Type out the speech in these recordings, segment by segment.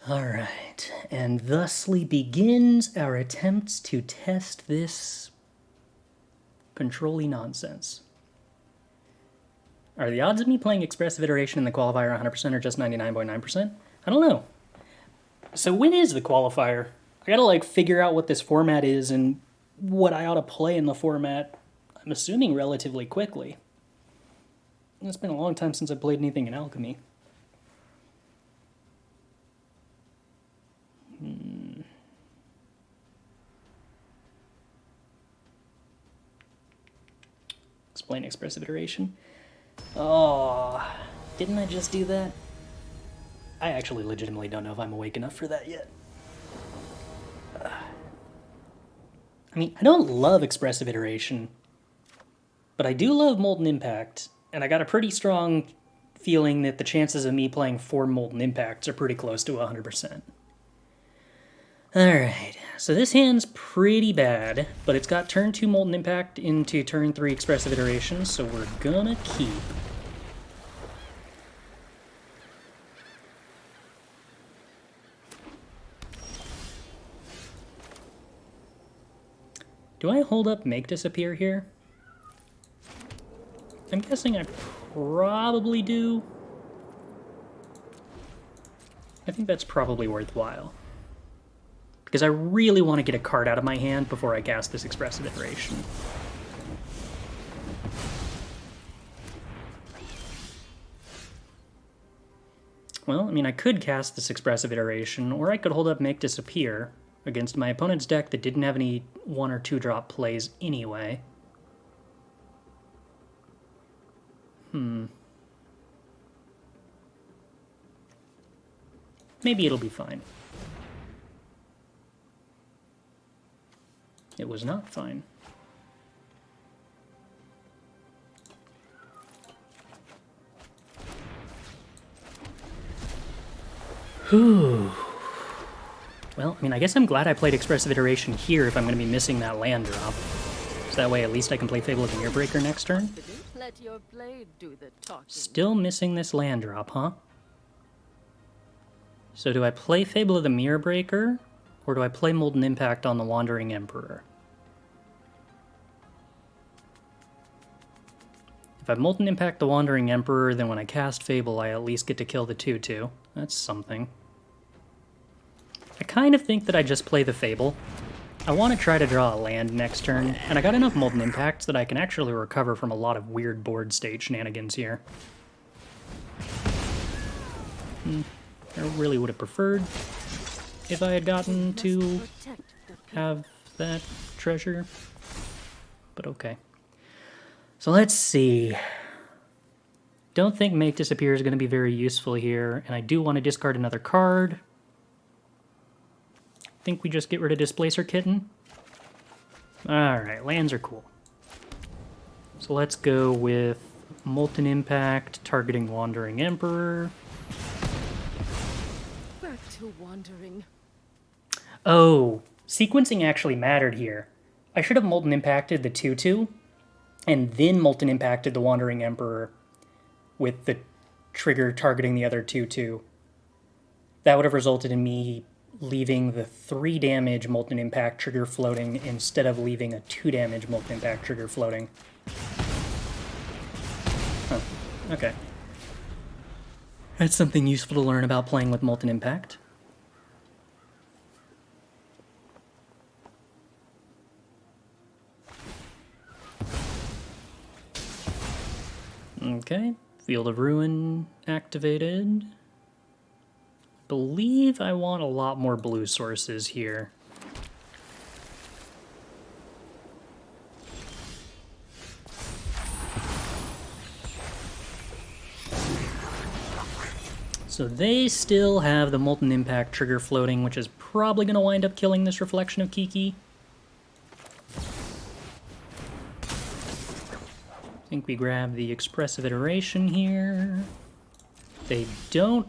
Alright, and thusly begins our attempts to test this control-y nonsense. Are the odds of me playing Expressive Iteration in the qualifier 100% or just 99.9%? I don't know. So when is the qualifier? I gotta figure out what this format is and what I ought to play in the format, I'm assuming relatively quickly. It's been a long time since I played anything in Alchemy. Explain Expressive Iteration. Oh, didn't I just do that? I actually legitimately don't know if I'm awake enough for that yet. I mean, I don't love Expressive Iteration, but I do love Molten Impact, and I got a pretty strong feeling that the chances of me playing 4 Molten Impacts are pretty close to 100%. Alright, so this hand's pretty bad, but it's got turn 2 Molten Impact into turn 3 Expressive Iteration, so we're gonna keep. Do I hold up Make Disappear here? I'm guessing I probably do. I think that's probably worthwhile. Because I really want to get a card out of my hand before I cast this Expressive Iteration. Well, I mean, I could cast this Expressive Iteration, or I could hold up Make Disappear against my opponent's deck that didn't have any 1 or 2 drop plays anyway. Maybe it'll be fine. It was not fine. Whew. Well, I mean, I guess I'm glad I played Expressive Iteration here if I'm going to be missing that land drop. So that way at least I can play Fable of the Mirrorbreaker next turn. Let your blade do the talking. Still missing this land drop, huh? So do I play Fable of the Mirrorbreaker, or do I play Molten Impact on the Wandering Emperor? If I Molten Impact the Wandering Emperor, then when I cast Fable, I at least get to kill the 2/2. That's something. I kind of think that I just play the Fable. I want to try to draw a land next turn, and I got enough Molten Impacts that I can actually recover from a lot of weird board state shenanigans here. I really would have preferred if I had gotten to have that treasure, but okay. So let's see. Don't think Make Disappear is going to be very useful here, and I do want to discard another card. I think we just get rid of Displacer Kitten. Alright, lands are cool. So let's go with Molten Impact, targeting Wandering Emperor. Back to wandering. Oh, sequencing actually mattered here. I should have Molten Impacted the 2/2, and then Molten Impacted the Wandering Emperor with the trigger targeting the other 2/2. That would have resulted in me leaving the 3 damage Molten Impact trigger floating instead of leaving a 2 damage Molten Impact trigger floating. Huh, okay. That's something useful to learn about playing with Molten Impact. Okay, Field of Ruin activated. Believe I want a lot more blue sources here. So they still have the Molten Impact trigger floating, which is probably going to wind up killing this Reflection of Kiki. I think we grab the Expressive Iteration here. They don't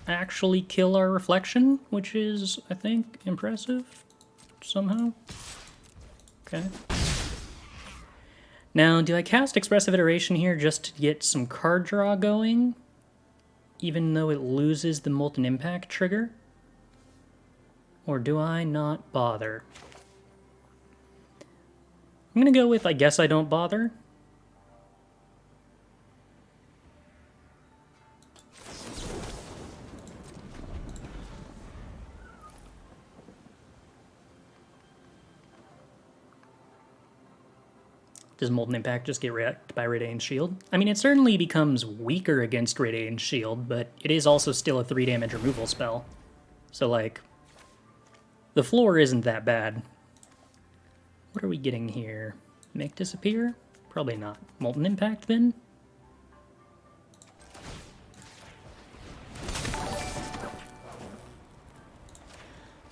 actually kill our Reflection, which is, I think, impressive somehow. Okay. Now, do I cast Expressive Iteration here just to get some card draw going, even though it loses the Molten Impact trigger? or do I not bother? I'm gonna go with I guess I don't bother. Does Molten Impact just get wrecked by Radiant Shield? I mean, it certainly becomes weaker against Radiant Shield, but it is also still a 3 damage removal spell. So, like, the floor isn't that bad. What are we getting here? Make Disappear? Probably not. Molten Impact, then?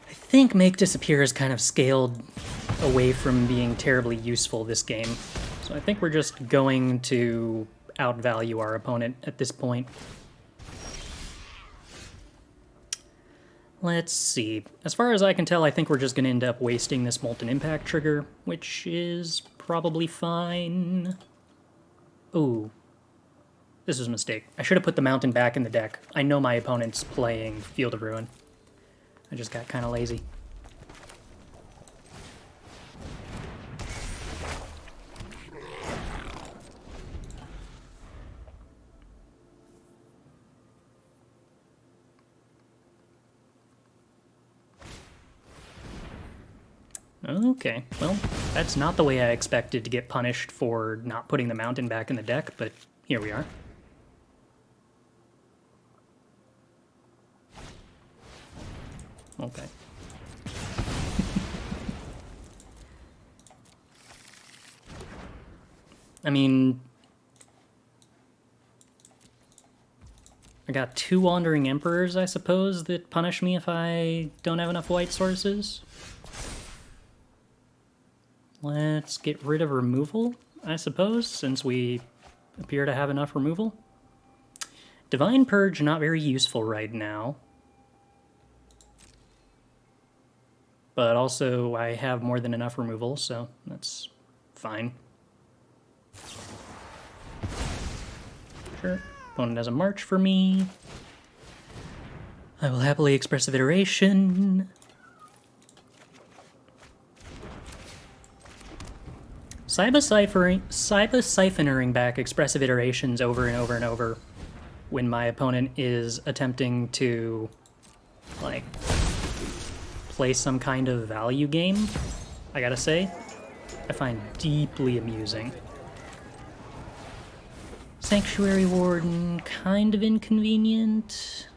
I think Make Disappear is kind of scaled away from being terribly useful this game. So I think we're just going to outvalue our opponent at this point. Let's see. As far as I can tell, I think we're just going to end up wasting this Molten Impact trigger, which is probably fine. Ooh. This was a mistake. I should have put the mountain back in the deck. I know my opponent's playing Field of Ruin. I just got kind of lazy. Okay, well, that's not the way I expected to get punished for not putting the mountain back in the deck, but here we are. Okay. I mean, I got 2 Wandering Emperors, I suppose, that punish me if I don't have enough white sources. Let's get rid of removal, I suppose, since we appear to have enough removal. Divine Purge, not very useful right now. But also, I have more than enough removal, so that's fine. Sure. Opponent has a march for me. I will happily Expressive Iteration. Saiba Syphonering back Expressive Iterations over and over and over when my opponent is attempting to, like, play some kind of value game, I gotta say, I find deeply amusing. Sanctuary Warden, kind of inconvenient.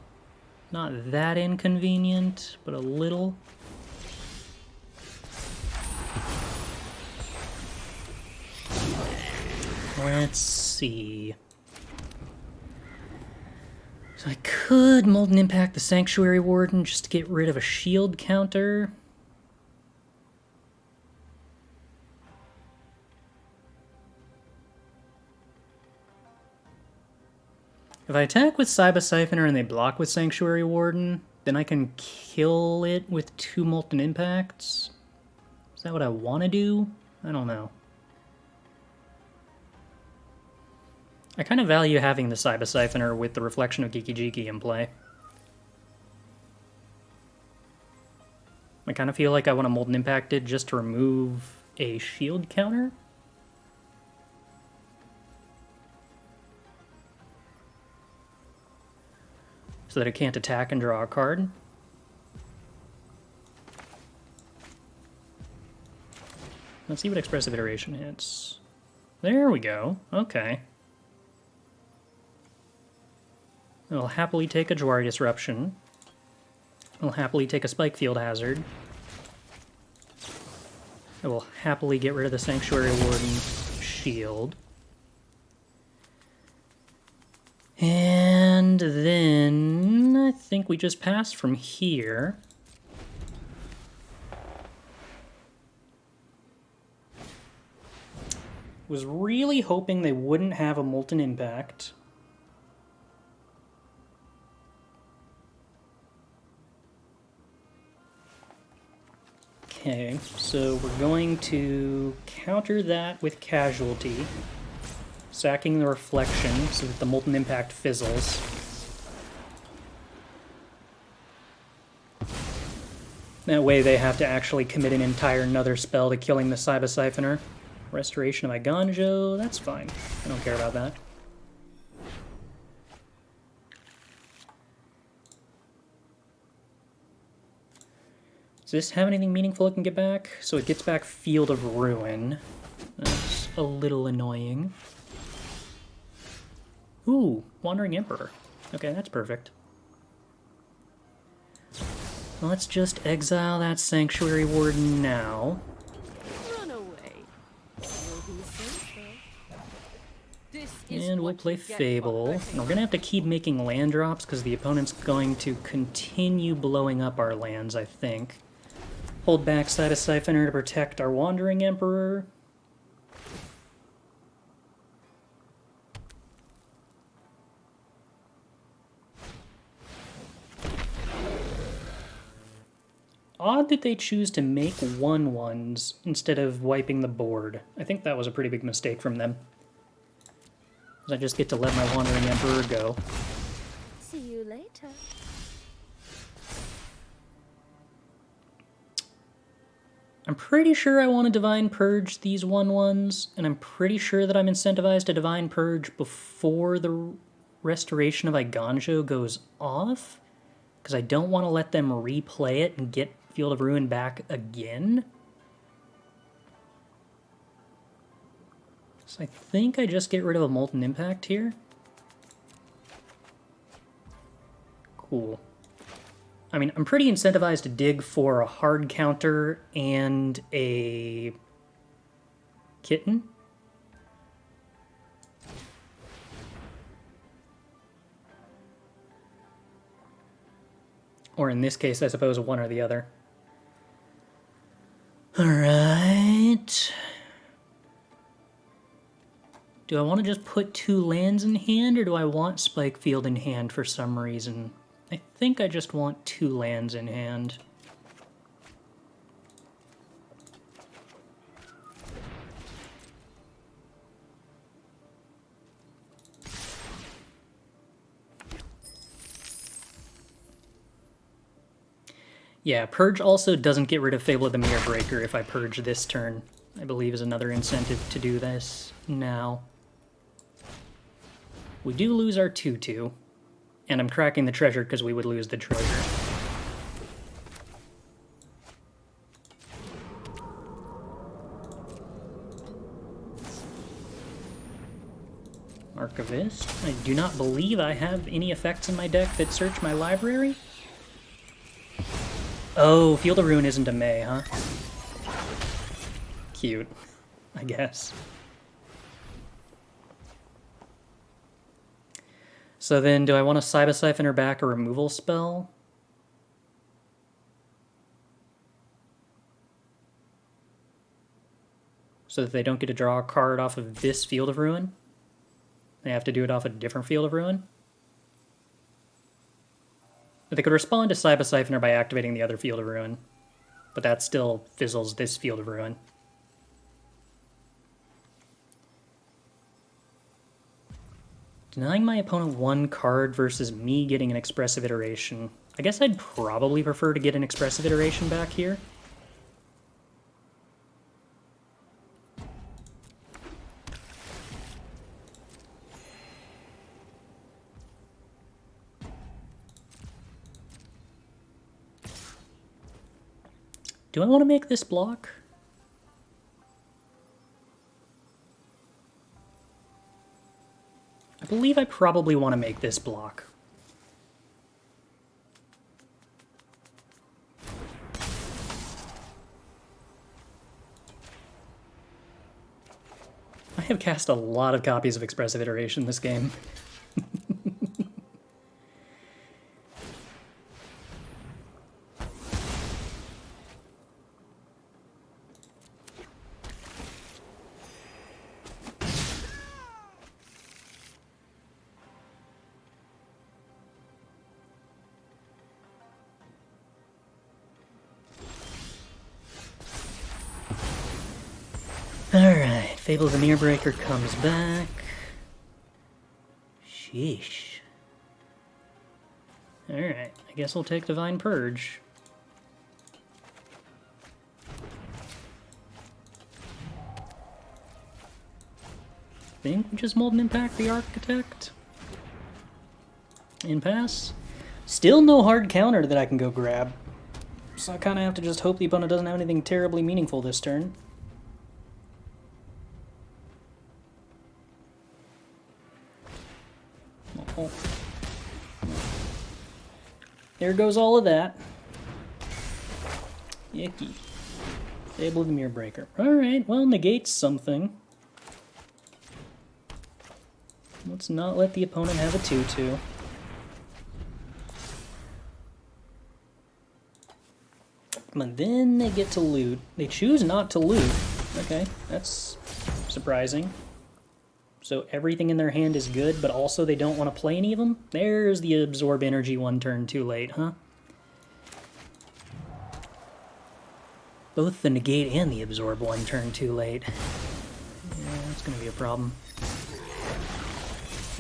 Not that inconvenient, but a little. Let's see. So I could Molten Impact the Sanctuary Warden just to get rid of a shield counter. If I attack with Saiba Syphoner and they block with Sanctuary Warden, then I can kill it with 2 Molten Impacts. Is that what I want to do? I don't know. I kind of value having the Saiba Syphoner with the Reflection of Geeky Jeeky in play. I kind of feel like I want to Molten Impact it just to remove a shield counter. So that it can't attack and draw a card. Let's see what Expressive Iteration hits. There we go. Okay. I'll happily take a Jwari Disruption. I'll happily take a Spikefield Hazard. I will happily get rid of the Sanctuary Warden shield. And then I think we just pass from here. Was really hoping they wouldn't have a Molten Impact. Okay, so we're going to counter that with Casualty, sacking the Reflection so that the Molten Impact fizzles. That way they have to actually commit an entire another spell to killing the Saiba Syphoner. Restoration of Iganjo, that's fine. I don't care about that. Does this have anything meaningful it can get back? So it gets back Field of Ruin. That's a little annoying. Ooh, Wandering Emperor. Okay, that's perfect. Let's just exile that Sanctuary Warden now. Run away. You'll be safer. This is And we'll what play you get for Fable. hurting And we're going to have to keep making land drops because the opponent's going to continue blowing up our lands, I think. Hold back Saiba Syphoner to protect our Wandering Emperor. Odd that they choose to make 1/1s instead of wiping the board. I think that was a pretty big mistake from them. I just get to let my Wandering Emperor go. See you later. I'm pretty sure I want to Divine Purge these 1/1s, and I'm pretty sure that I'm incentivized to Divine Purge before the Restoration of Iganjo goes off, because I don't want to let them replay it and get Field of Ruin back again. So I think I just get rid of a Molten Impact here. Cool. I mean, I'm pretty incentivized to dig for a hard counter and a kitten. Or in this case, I suppose, one or the other. Alright. Do I want to just put 2 lands in hand, or do I want Spikefield in hand for some reason? I think I just want 2 lands in hand. Yeah, Purge also doesn't get rid of Fable of the Mirror Breaker if I Purge this turn. I believe is another incentive to do this now. We do lose our 2/2. And I'm cracking the treasure because we would lose the treasure. Archivist. I do not believe I have any effects in my deck that search my library. Oh, Field of Ruin isn't a May, huh? Cute, I guess. So then, do I want to Saiba Syphoner back a removal spell? So that they don't get to draw a card off of this Field of Ruin? They have to do it off a different Field of Ruin? But they could respond to Saiba Syphoner by activating the other Field of Ruin. But that still fizzles this Field of Ruin. Denying my opponent 1 card versus me getting an Expressive Iteration. I guess I'd probably prefer to get an Expressive Iteration back here. Do I want to make this block? I believe I probably want to make this block. I have cast a lot of copies of Expressive Iteration this game. Alright, Fable of the Mirror Breaker comes back. Sheesh. Alright, I guess we'll take Divine Purge. think we just Molten Impact the Architect. In pass. Still no hard counter that I can go grab. So I kind of have to just hope the opponent doesn't have anything terribly meaningful this turn. Oh. There goes all of that. Icky. Fable of the Mirror Breaker. Alright, well, negates something. Let's not let the opponent have a 2-2. But then they get to loot. They choose not to loot. Okay, that's surprising. So everything in their hand is good, but also they don't want to play any of them? There's the Absorb Energy one turn too late, huh? Both the Negate and the Absorb one turn too late. Yeah, that's going to be a problem.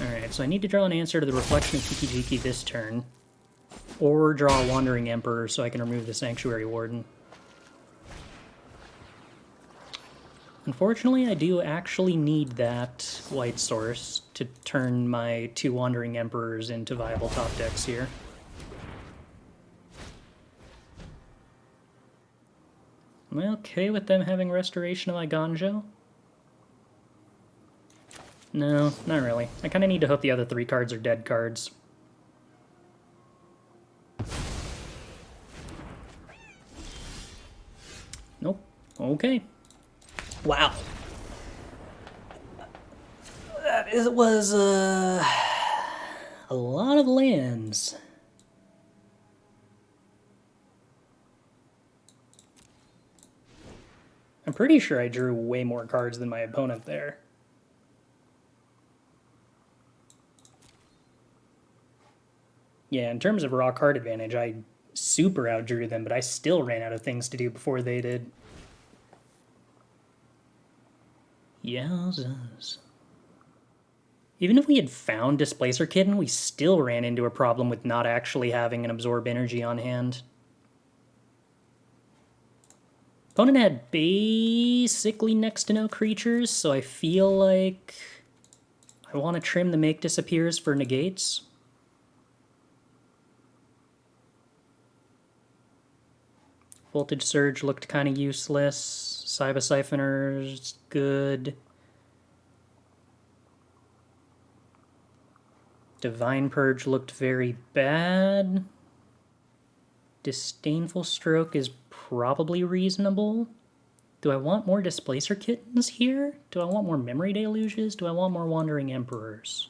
Alright, so I need to draw an answer to the Reflection of Kiki-Jiki this turn. Or draw a Wandering Emperor so I can remove the Sanctuary Warden. Unfortunately, I do actually need that white source to turn my 2 Wandering Emperors into viable top decks here. Am I okay with them having Restoration of Iganjo? No, not really. I kind of need to hope the other 3 cards are dead cards. Nope. Okay. Wow. That was a lot of lands. I'm pretty sure I drew way more cards than my opponent there. Yeah, in terms of raw card advantage, I super outdrew them, but I still ran out of things to do before they did. Yowzers. Even if we had found Displacer Kitten, we still ran into a problem with not actually having an Absorb Energy on hand. Opponent had basically next to no creatures, so I feel like I want to trim the Make Disappears for negates. Voltage Surge looked kind of useless. Saiba Syphoner's good. Divine Purge looked very bad. Disdainful Stroke is probably reasonable. Do I want more Displacer Kittens here? Do I want more Memory Deluges? Do I want more Wandering Emperors?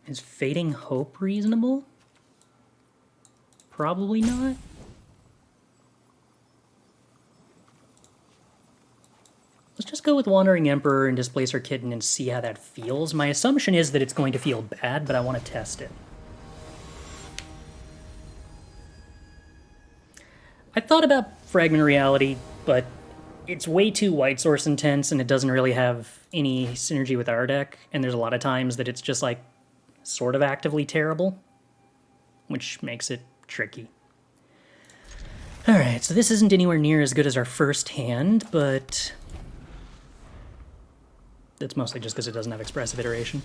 Is Fading Hope reasonable? Probably not. Let's just go with Wandering Emperor and Displacer Kitten and see how that feels. My assumption is that it's going to feel bad, but I want to test it. I thought about Fragment Reality, but it's way too white source intense and it doesn't really have any synergy with our deck, and there's a lot of times that it's just like sort of actively terrible, which makes it tricky. Alright, so this isn't anywhere near as good as our first hand, but that's mostly just because it doesn't have Expressive Iteration.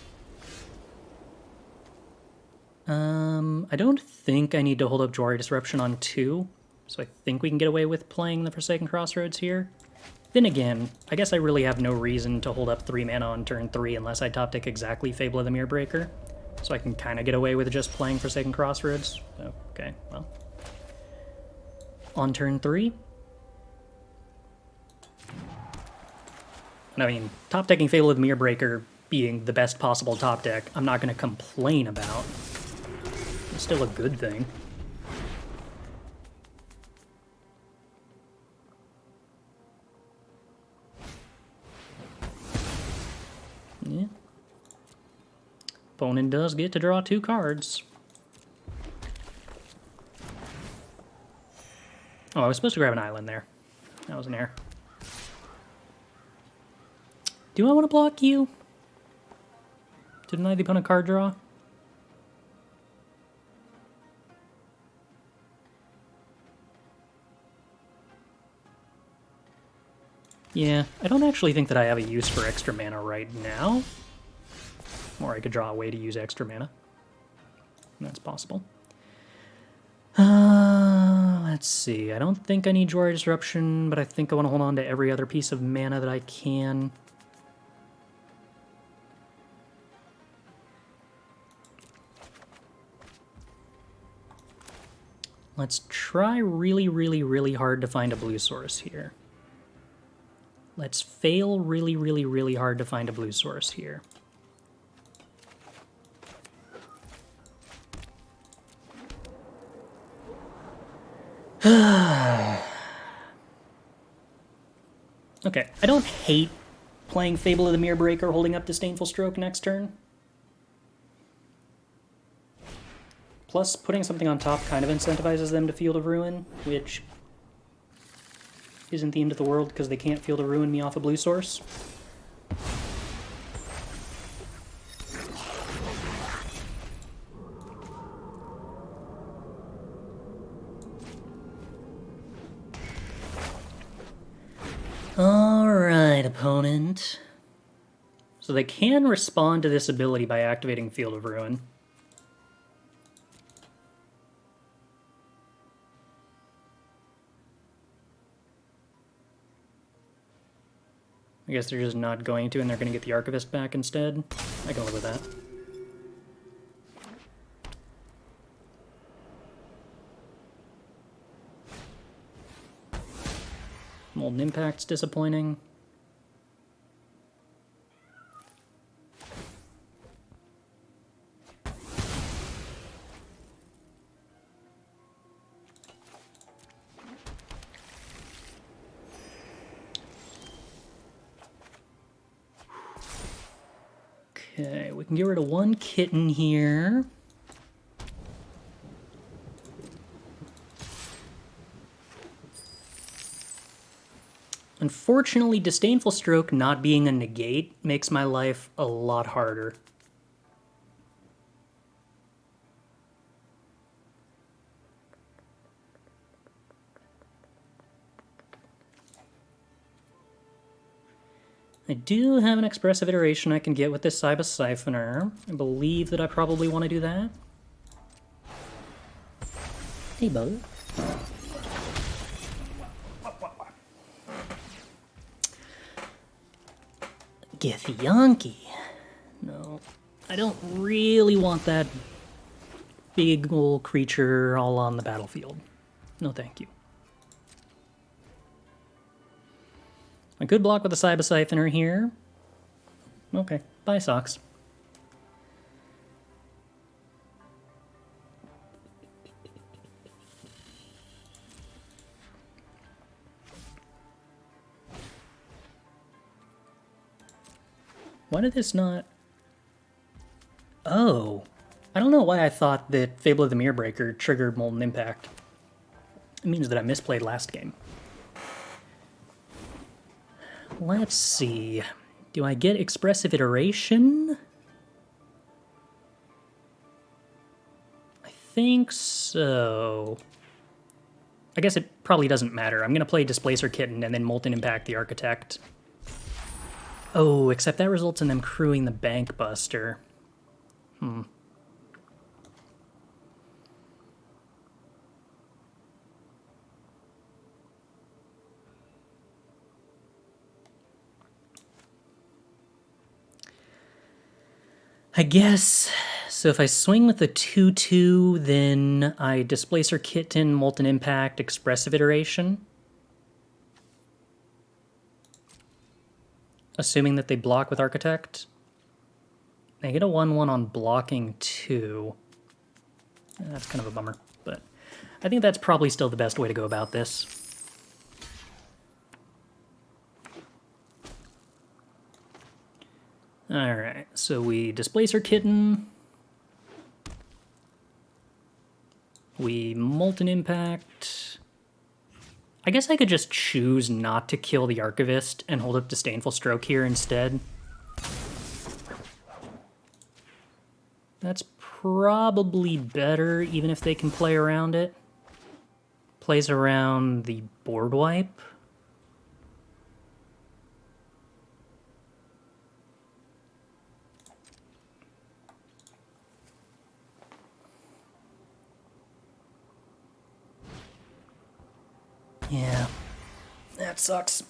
I don't think I need to hold up Jwari Disruption on 2, so I think we can get away with playing the Forsaken Crossroads here. Then again, I guess I really have no reason to hold up 3 mana on turn 3 unless I top deck exactly Fable of the Mirror Breaker. So I can kind of get away with just playing Forsaken Crossroads. Okay, well. On turn 3. And I mean, top decking Fable of the Mirror Breaker being the best possible top deck, I'm not going to complain about. It's still a good thing. Yeah. Opponent does get to draw 2 cards. Oh, I was supposed to grab an island there. That was an error. Do I want to block you? To deny the opponent card draw? Yeah, I don't actually think that I have a use for extra mana right now. Or I could draw a way to use extra mana. That's possible. Let's see. I don't think I need Jwari Disruption, but I think I want to hold on to every other piece of mana that I can. Let's try really, really, really hard to find a blue source here. Let's fail really, really, really hard to find a blue source here. Okay, I don't hate playing Fable of the Mirror Breaker holding up Disdainful Stroke next turn. Plus, putting something on top kind of incentivizes them to Field of Ruin, which isn't the end of the world because they can't Field of Ruin me off a blue source. Alright, opponent. So they can respond to this ability by activating Field of Ruin. I guess they're just not going to, and they're going to get the Archivist back instead. I can live with that. Molten Impact's disappointing. Okay, we can get rid of one kitten here. Unfortunately, Disdainful Stroke not being a negate makes my life a lot harder. I do have an Expressive Iteration I can get with this Saiba Syphoner. I believe that I probably want to do that. Hey, bud. Githyanki. No, I don't really want that big old creature all on the battlefield. No, thank you. I could block with a Saiba Syphoner here. Okay, bye, Socks. Why did this not... Oh. I don't know why I thought that Fable of the Mirror Breaker triggered Molten Impact. It means that I misplayed last game. Let's see. Do I get Expressive Iteration? I think so. I guess it probably doesn't matter. I'm going to play Displacer Kitten and then Molten Impact the Architect. Oh, except that results in them crewing the Bank Buster. I guess, so if I swing with the 2-2, then I Displacer Kitten, Molten Impact, Expressive Iteration. Assuming that they block with Architect. They get a 1-1 on blocking 2. That's kind of a bummer, but I think that's probably still the best way to go about this. Alright, so we Displacer Kitten. We Molten Impact. I guess I could just choose not to kill the Archivist and hold up Disdainful Stroke here instead. That's probably better, even if they can play around it. Plays around the board wipe. Yeah, that sucks.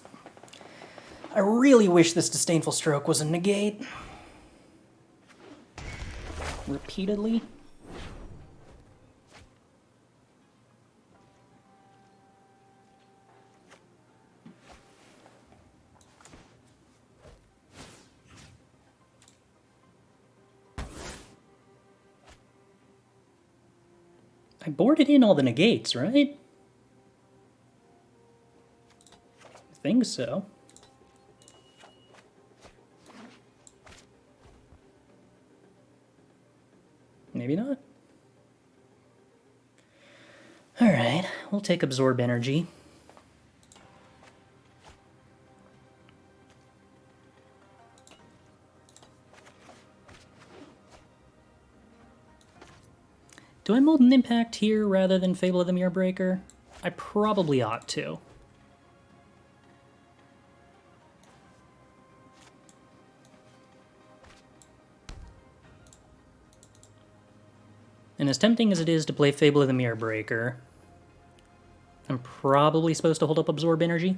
I really wish this Disdainful Stroke was a negate. Repeatedly. I boarded in all the negates, right? I think so. Maybe not. Alright, we'll take Absorb Energy. Do I Molten Impact here rather than Fable of the Mirror Breaker? I probably ought to. And as tempting as it is to play Fable of the Mirror Breaker, I'm probably supposed to hold up Absorb Energy.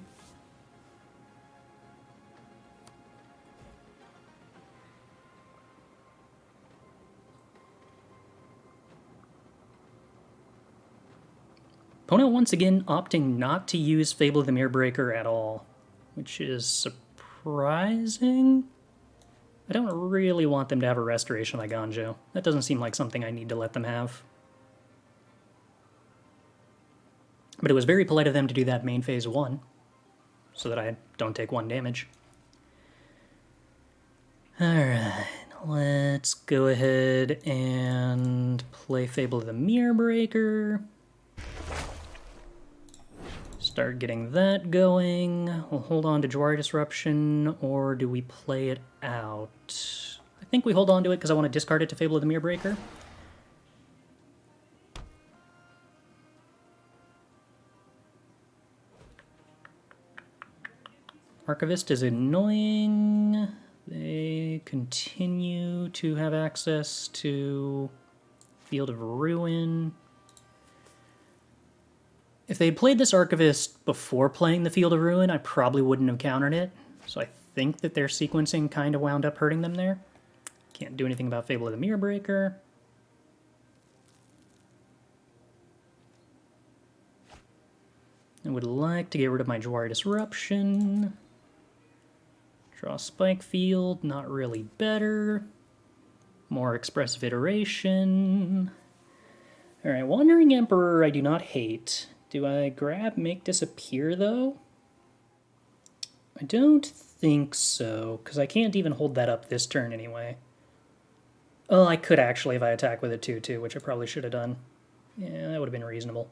Opponent once again opting not to use Fable of the Mirror Breaker at all, which is surprising. I don't really want them to have a Restoration like Ganjo. That doesn't seem like something I need to let them have. But it was very polite of them to do that main phase 1, so that I don't take 1 damage. Alright, let's go ahead and play Fable of the Mirror Breaker. Start getting that going. We'll hold on to Jwari Disruption, or do we play it out? I think we hold on to it because I want to discard it to Fable of the Mirror Breaker. Archivist is annoying. They continue to have access to Field of Ruin. If they had played this Archivist before playing the Field of Ruin, I probably wouldn't have countered it. So I think that their sequencing kind of wound up hurting them there. Can't do anything about Fable of the Mirror Breaker. I would like to get rid of my Jwari Disruption. Draw Spikefield, not really better. More Expressive Iteration. Alright, Wandering Emperor I do not hate. Do I grab Make Disappear, though? I don't think so, because I can't even hold that up this turn anyway. Oh, I could actually if I attack with a 2-2, which I probably should have done. Yeah, that would have been reasonable.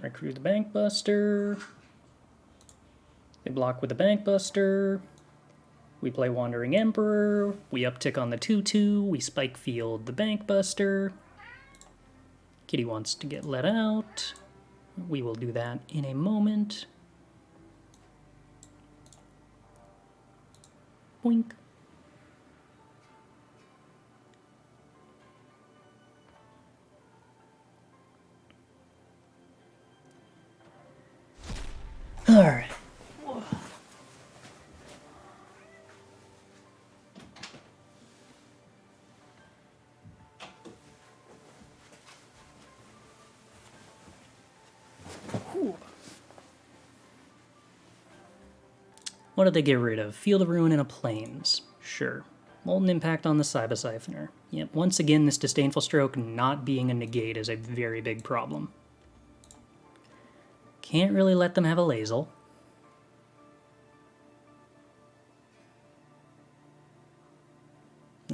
Recruit the Bankbuster. They block with the Bankbuster. We play Wandering Emperor. We uptick on the 2-2. We Spikefield the Bankbuster. Kitty wants to get let out. We will do that in a moment. Boink. All right. What did they get rid of? Field of Ruin and a Plains. Sure. Molten Impact on the Saiba Syphoner. Yep, once again, this Disdainful Stroke not being a negate is a very big problem. Can't really let them have a Lazel.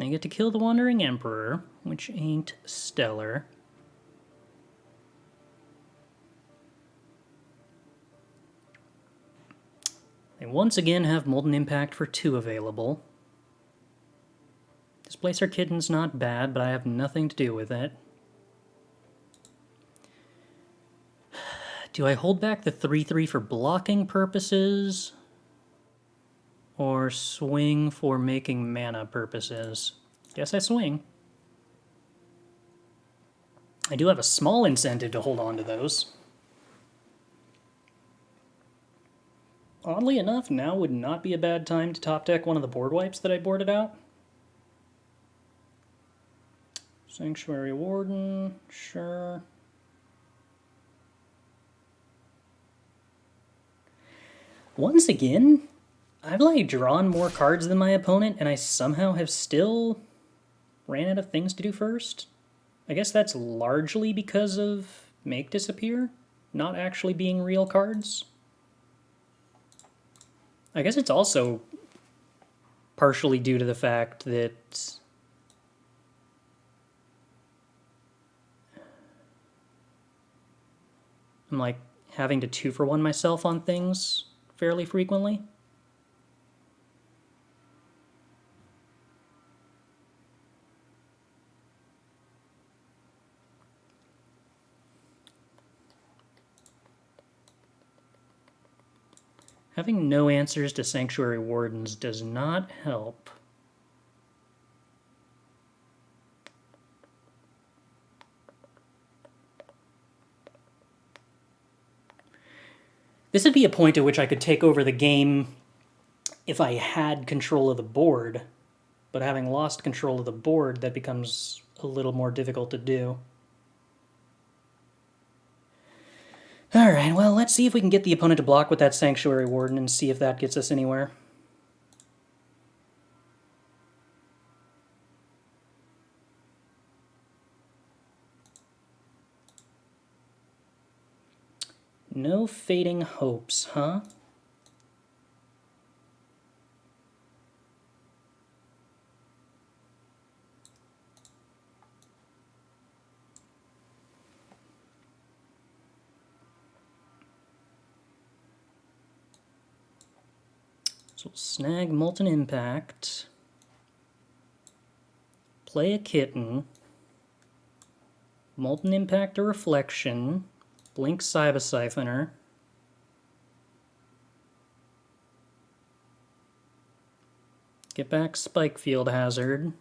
I get to kill the Wandering Emperor, which ain't stellar. They once again have Molten Impact for 2 available. Displacer Kitten's not bad, but I have nothing to do with it. Do I hold back the 3/3 for blocking purposes? Or swing for making mana purposes? Guess I swing. I do have a small incentive to hold on to those. Oddly enough, now would not be a bad time to top deck one of the board wipes that I boarded out. Sanctuary Warden, sure. Once again, I've like drawn more cards than my opponent, and I somehow have still ran out of things to do first. I guess that's largely because of Make Disappear not actually being real cards. I guess it's also partially due to the fact that I'm like having to 2-for-1 myself on things fairly frequently. Having no answers to Sanctuary Wardens does not help. This would be a point at which I could take over the game if I had control of the board, but having lost control of the board, that becomes a little more difficult to do. Alright, well, let's see if we can get the opponent to block with that Sanctuary Warden and see if that gets us anywhere. No fading hopes, huh? So we'll snag Molten Impact, play a Kitten, Molten Impact a Reflection, blink Saiba Syphoner, get back Spikefield Hazard.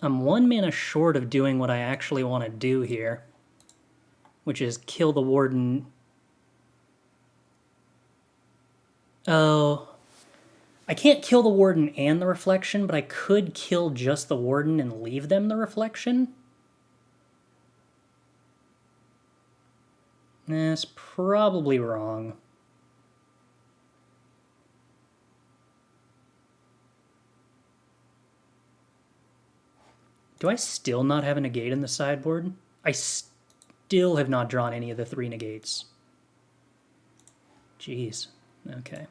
I'm 1 mana short of doing what I actually want to do here, which is kill the Warden. Oh, I can't kill the Warden and the Reflection, but I could kill just the Warden and leave them the Reflection. That's probably wrong. Do I still not have a negate in the sideboard? I still have not drawn any of the 3 negates. Jeez. Okay.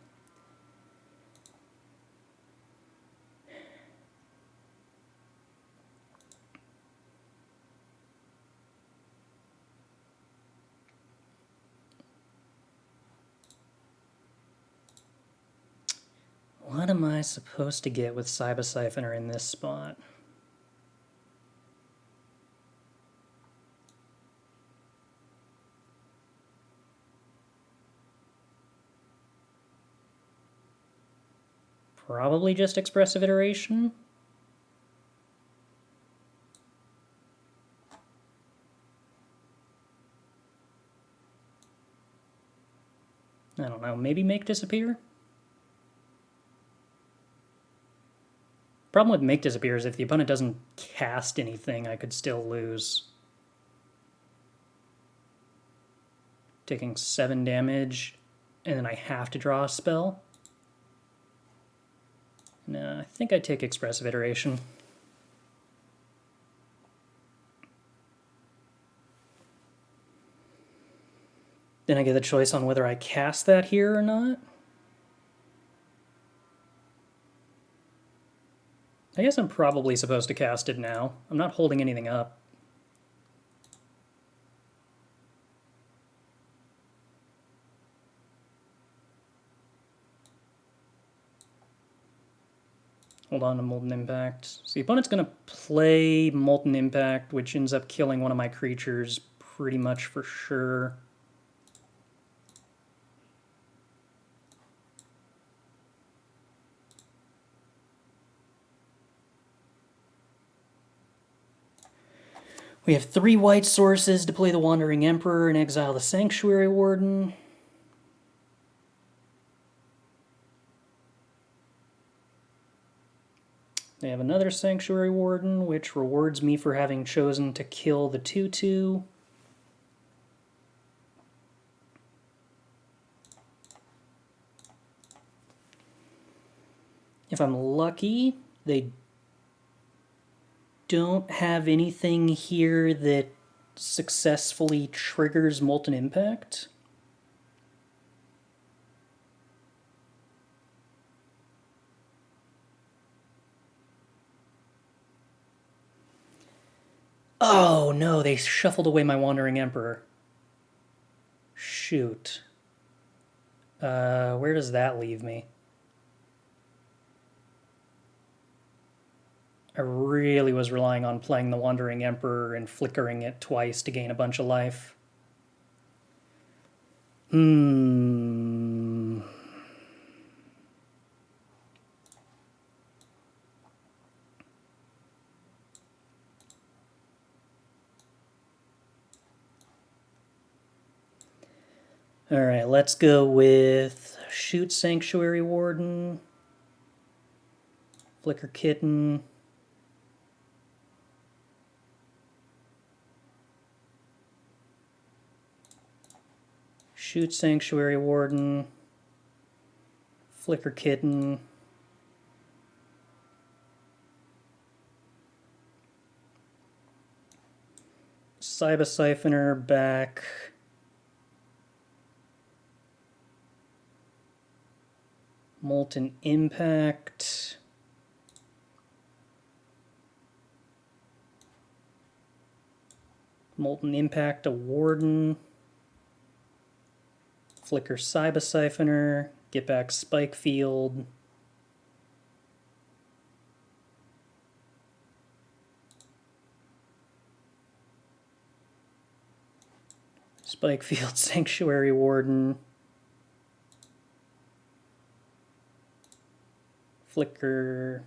What am I supposed to get with Saiba Syphoner in this spot? Probably just Expressive Iteration. I don't know, maybe Make Disappear? Problem with Make Disappear is if the opponent doesn't cast anything, I could still lose. Taking 7 damage, and then I have to draw a spell. No, I think I'd take Expressive Iteration. Then I get the choice on whether I cast that here or not. I guess I'm probably supposed to cast it now. I'm not holding anything up. Hold on to Molten Impact. So the opponent's going to play Molten Impact, which ends up killing one of my creatures pretty much for sure. We have 3 white sources to play the Wandering Emperor and exile the Sanctuary Warden. They have another Sanctuary Warden, which rewards me for having chosen to kill the 2/2. If I'm lucky, they don't have anything here that successfully triggers Molten Impact. Oh no, they shuffled away my Wandering Emperor. Shoot. Where does that leave me? I really was relying on playing the Wandering Emperor and flickering it twice to gain a bunch of life. Alright, let's go with shoot Sanctuary Warden, Flicker Kitten, shoot Sanctuary Warden, Flicker Kitten, Saiba Syphoner back, Molten Impact, Molten Impact a Warden, flicker Saiba Syphoner, get back Spikefield, Spikefield Sanctuary Warden, flicker,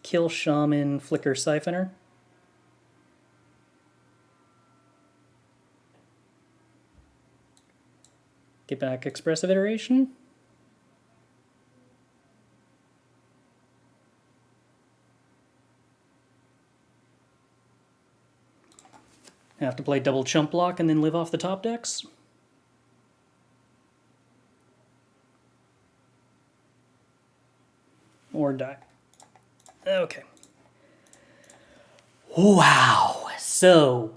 kill Shaman, flicker Siphoner. Get back Expressive Iteration. Have to play double chump block and then live off the top decks. Or die. Okay. Wow. So,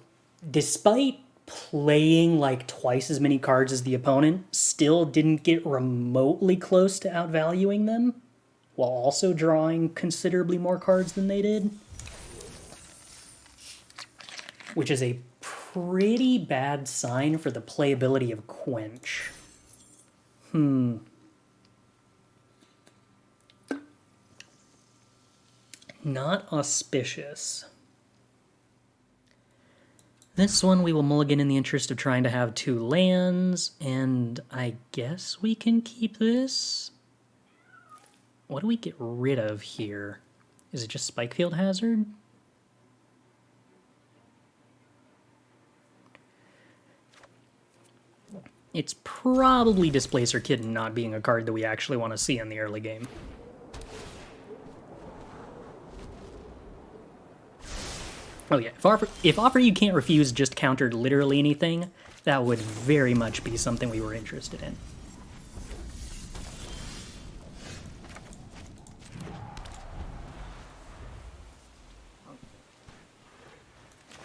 despite playing like twice as many cards as the opponent, still didn't get remotely close to outvaluing them, while also drawing considerably more cards than they did. Which is a pretty bad sign for the playability of Quench. Not auspicious. This one we will mulligan in the interest of trying to have 2 lands, and I guess we can keep this? What do we get rid of here? Is it just Spikefield Hazard? It's probably Displacer Kitten not being a card that we actually want to see in the early game. Oh yeah, if offer you can't refuse just countered literally anything, that would very much be something we were interested in.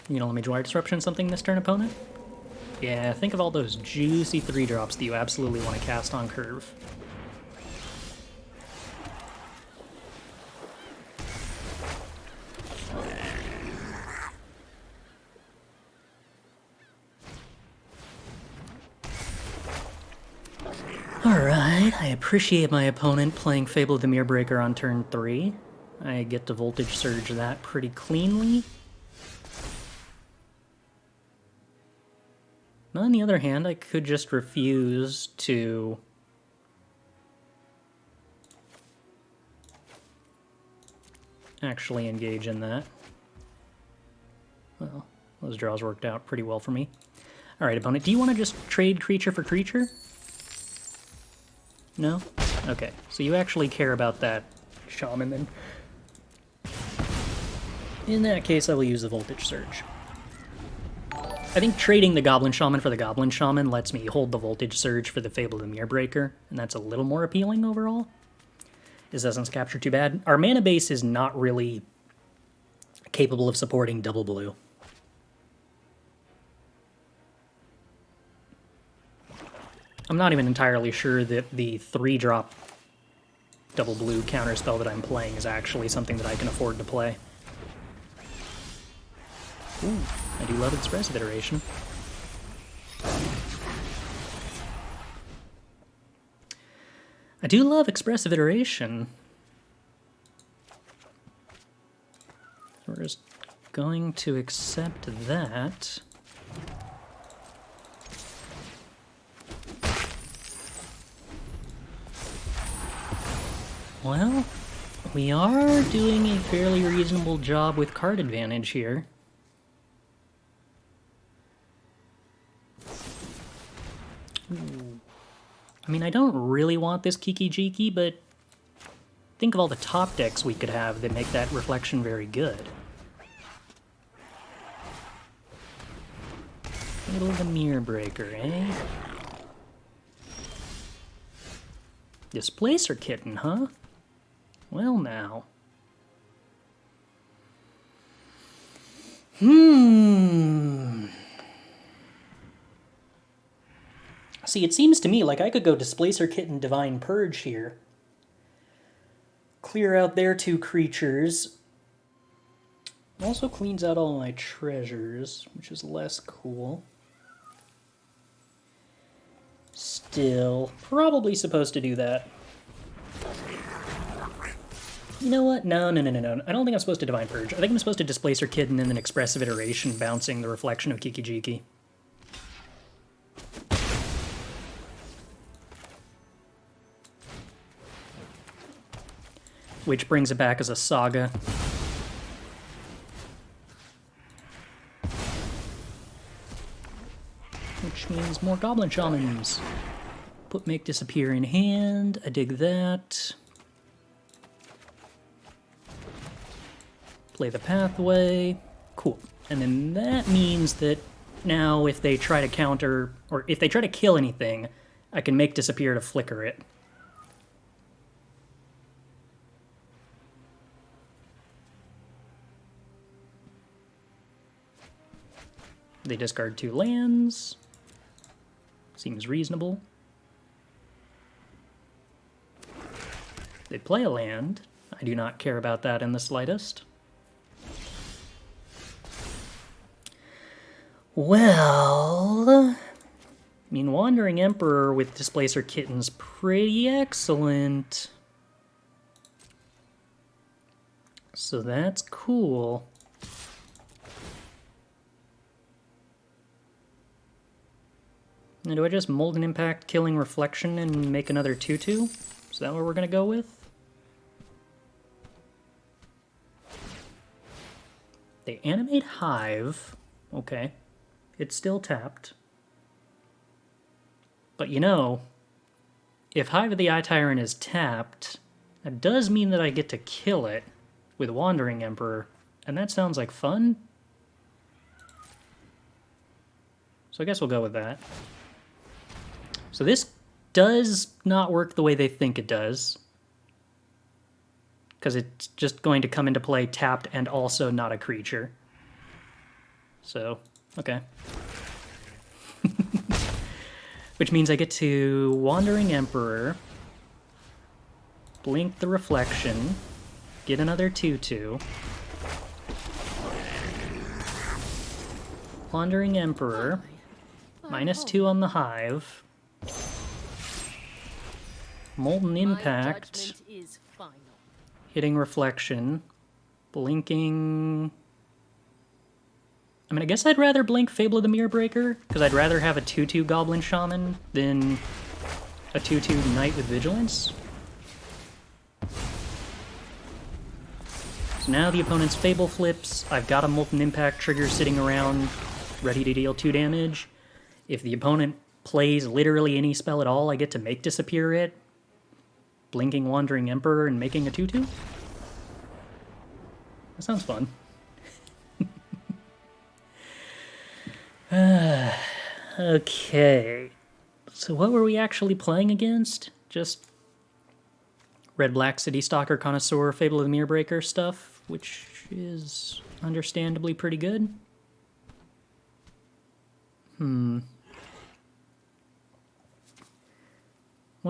You know, let me Jwari Disruption something this turn, opponent? Yeah, think of all those juicy 3-drops that you absolutely want to cast on curve. Alright, I appreciate my opponent playing Fable of the Mirrorbreaker on turn 3. I get to Voltage Surge that pretty cleanly. Now, on the other hand, I could just refuse to actually engage in that. Well, those draws worked out pretty well for me. Alright, opponent, do you want to just trade creature for creature? No? Okay, so you actually care about that shaman then. In that case, I will use the Voltage Surge. I think trading the Goblin Shaman for the Goblin Shaman lets me hold the Voltage Surge for the Fable of the Mirrorbreaker, and that's a little more appealing overall. Is Essence Capture too bad? Our mana base is not really capable of supporting double blue. I'm not even entirely sure that the 3-drop double blue counterspell that I'm playing is actually something that I can afford to play. Ooh, I do love Expressive Iteration. I do love Expressive Iteration. So we're just going to accept that. Well, we are doing a fairly reasonable job with card advantage here. Ooh. I mean, I don't really want this Kiki-Jiki, but think of all the top decks we could have that make that reflection very good. Middle of the Mirrorbreaker, eh? Displacer Kitten, huh? Well, now. See, it seems to me like I could go Displacer Kitten, Divine Purge here. Clear out their 2 creatures. Also cleans out all my treasures, which is less cool. Still, probably supposed to do that. You know what? No. I don't think I'm supposed to Divine Purge. I think I'm supposed to Displacer Kitten and then Expressive Iteration, bouncing the reflection of Kiki-Jiki. Which brings it back as a Saga. Which means more Goblin Shamans. Make disappear in hand. I dig that. Play the pathway. Cool. And then that means that now if they try to counter, or if they try to kill anything, I can make disappear to flicker it. They discard 2 lands. Seems reasonable. They play a land. I do not care about that in the slightest. Well, I mean, Wandering Emperor with Displacer Kitten's pretty excellent. So that's cool. Now, do I just Molten Impact, Killing Reflection, and make another 2/2? Is that what we're going to go with? They animate Hive. Okay. It's still tapped. But you know, if Hive of the Eye Tyrant is tapped, that does mean that I get to kill it with Wandering Emperor, and that sounds like fun. So I guess we'll go with that. So this does not work the way they think it does, because it's just going to come into play tapped and also not a creature. So, okay. Which means I get to Wandering Emperor, blink the reflection, get another 2/2. Wandering Emperor, -2 on the Hive. Molten My Impact, judgment is final. hitting Reflection, blinking... I mean, I guess I'd rather blink Fable of the Mirrorbreaker, because I'd rather have a 2/2 Goblin Shaman than a 2/2 Knight with Vigilance. So now the opponent's Fable flips, I've got a Molten Impact trigger sitting around, ready to deal 2 damage. If the opponent plays literally any spell at all, I get to make disappear it, blinking Wandering Emperor and making a 2/2? That sounds fun. Okay, so what were we actually playing against? Just Red-Black City Stalker Connoisseur Fable of the Mirrorbreaker stuff, which is understandably pretty good. What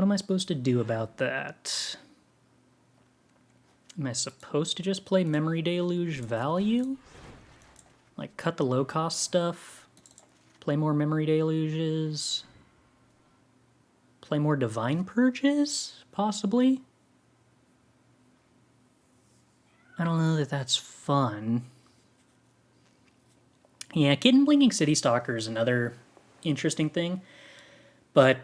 am I supposed to do about that? Am I supposed to just play Memory Deluge value? Like cut the low-cost stuff? Play more Memory Deluges? Play more Divine Purges? Possibly? I don't know that that's fun. Yeah, Kitten blinking City Stalker is another interesting thing, but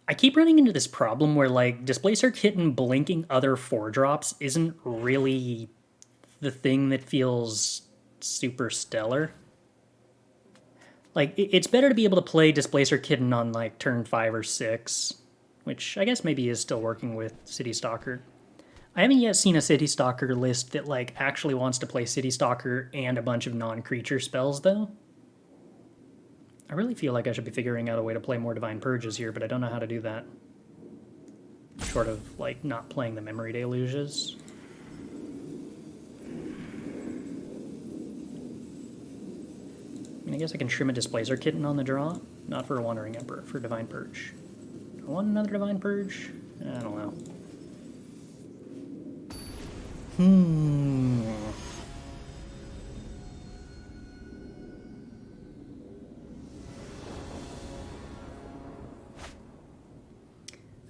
I keep running into this problem where, like, Displacer Kitten blinking other 4-drops isn't really the thing that feels super stellar. Like, it's better to be able to play Displacer Kitten on, like, turn 5 or 6, which I guess maybe is still working with City Stalker. I haven't yet seen a City Stalker list that, like, actually wants to play City Stalker and a bunch of non-creature spells, though. I really feel like I should be figuring out a way to play more Divine Purges here, but I don't know how to do that. Short of, like, not playing the Memory Deluges. I mean, I guess I can trim a Displacer Kitten on the draw. Not for a Wandering Emperor, for Divine Purge. Do I want another Divine Purge? I don't know.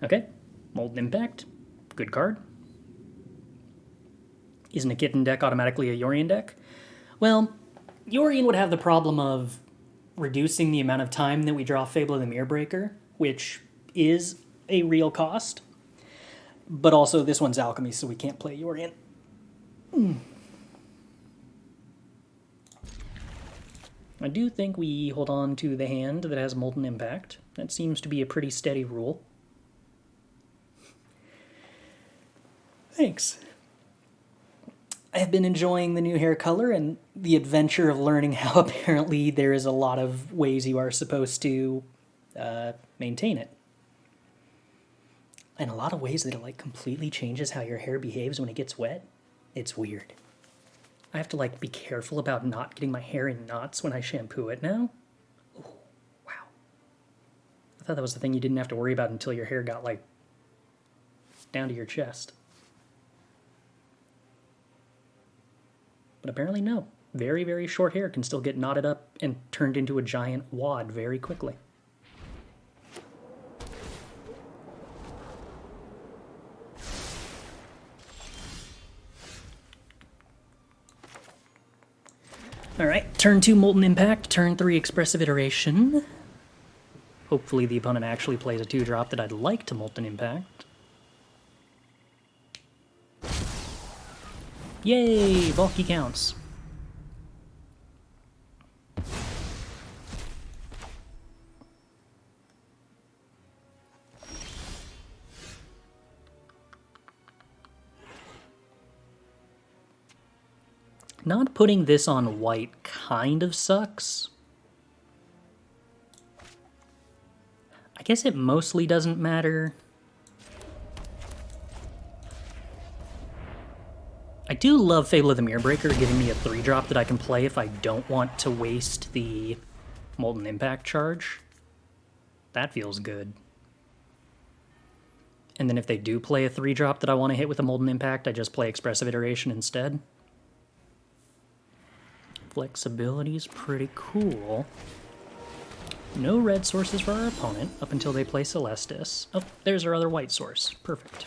Okay, Molten Impact. Good card. Isn't a Kitten deck automatically a Yorion deck? Well, Yorion would have the problem of reducing the amount of time that we draw Fable of the Mirrorbreaker, which is a real cost. But also, this one's Alchemy, so we can't play Yorion. I do think we hold on to the hand that has Molten Impact. That seems to be a pretty steady rule. Thanks. I have been enjoying the new hair color and the adventure of learning how apparently there is a lot of ways you are supposed to maintain it. And a lot of ways that it like completely changes how your hair behaves when it gets wet. It's weird. I have to like be careful about not getting my hair in knots when I shampoo it now. Oh, wow. I thought that was the thing you didn't have to worry about until your hair got like down to your chest. But apparently no. Very, very short hair can still get knotted up and turned into a giant wad very quickly. Alright, turn 2 Molten Impact, turn 3 Expressive Iteration. Hopefully the opponent actually plays a 2-drop that I'd like to Molten Impact. Yay! Bulky counts. Not putting this on white kind of sucks. I guess it mostly doesn't matter. I do love Fable of the Mirrorbreaker giving me a 3-drop that I can play if I don't want to waste the Molten Impact charge. That feels good. And then if they do play a 3-drop that I want to hit with a Molten Impact, I just play Expressive Iteration instead. Flexibility is pretty cool. No red sources for our opponent up until they play Celestis. Oh, there's our other white source. Perfect.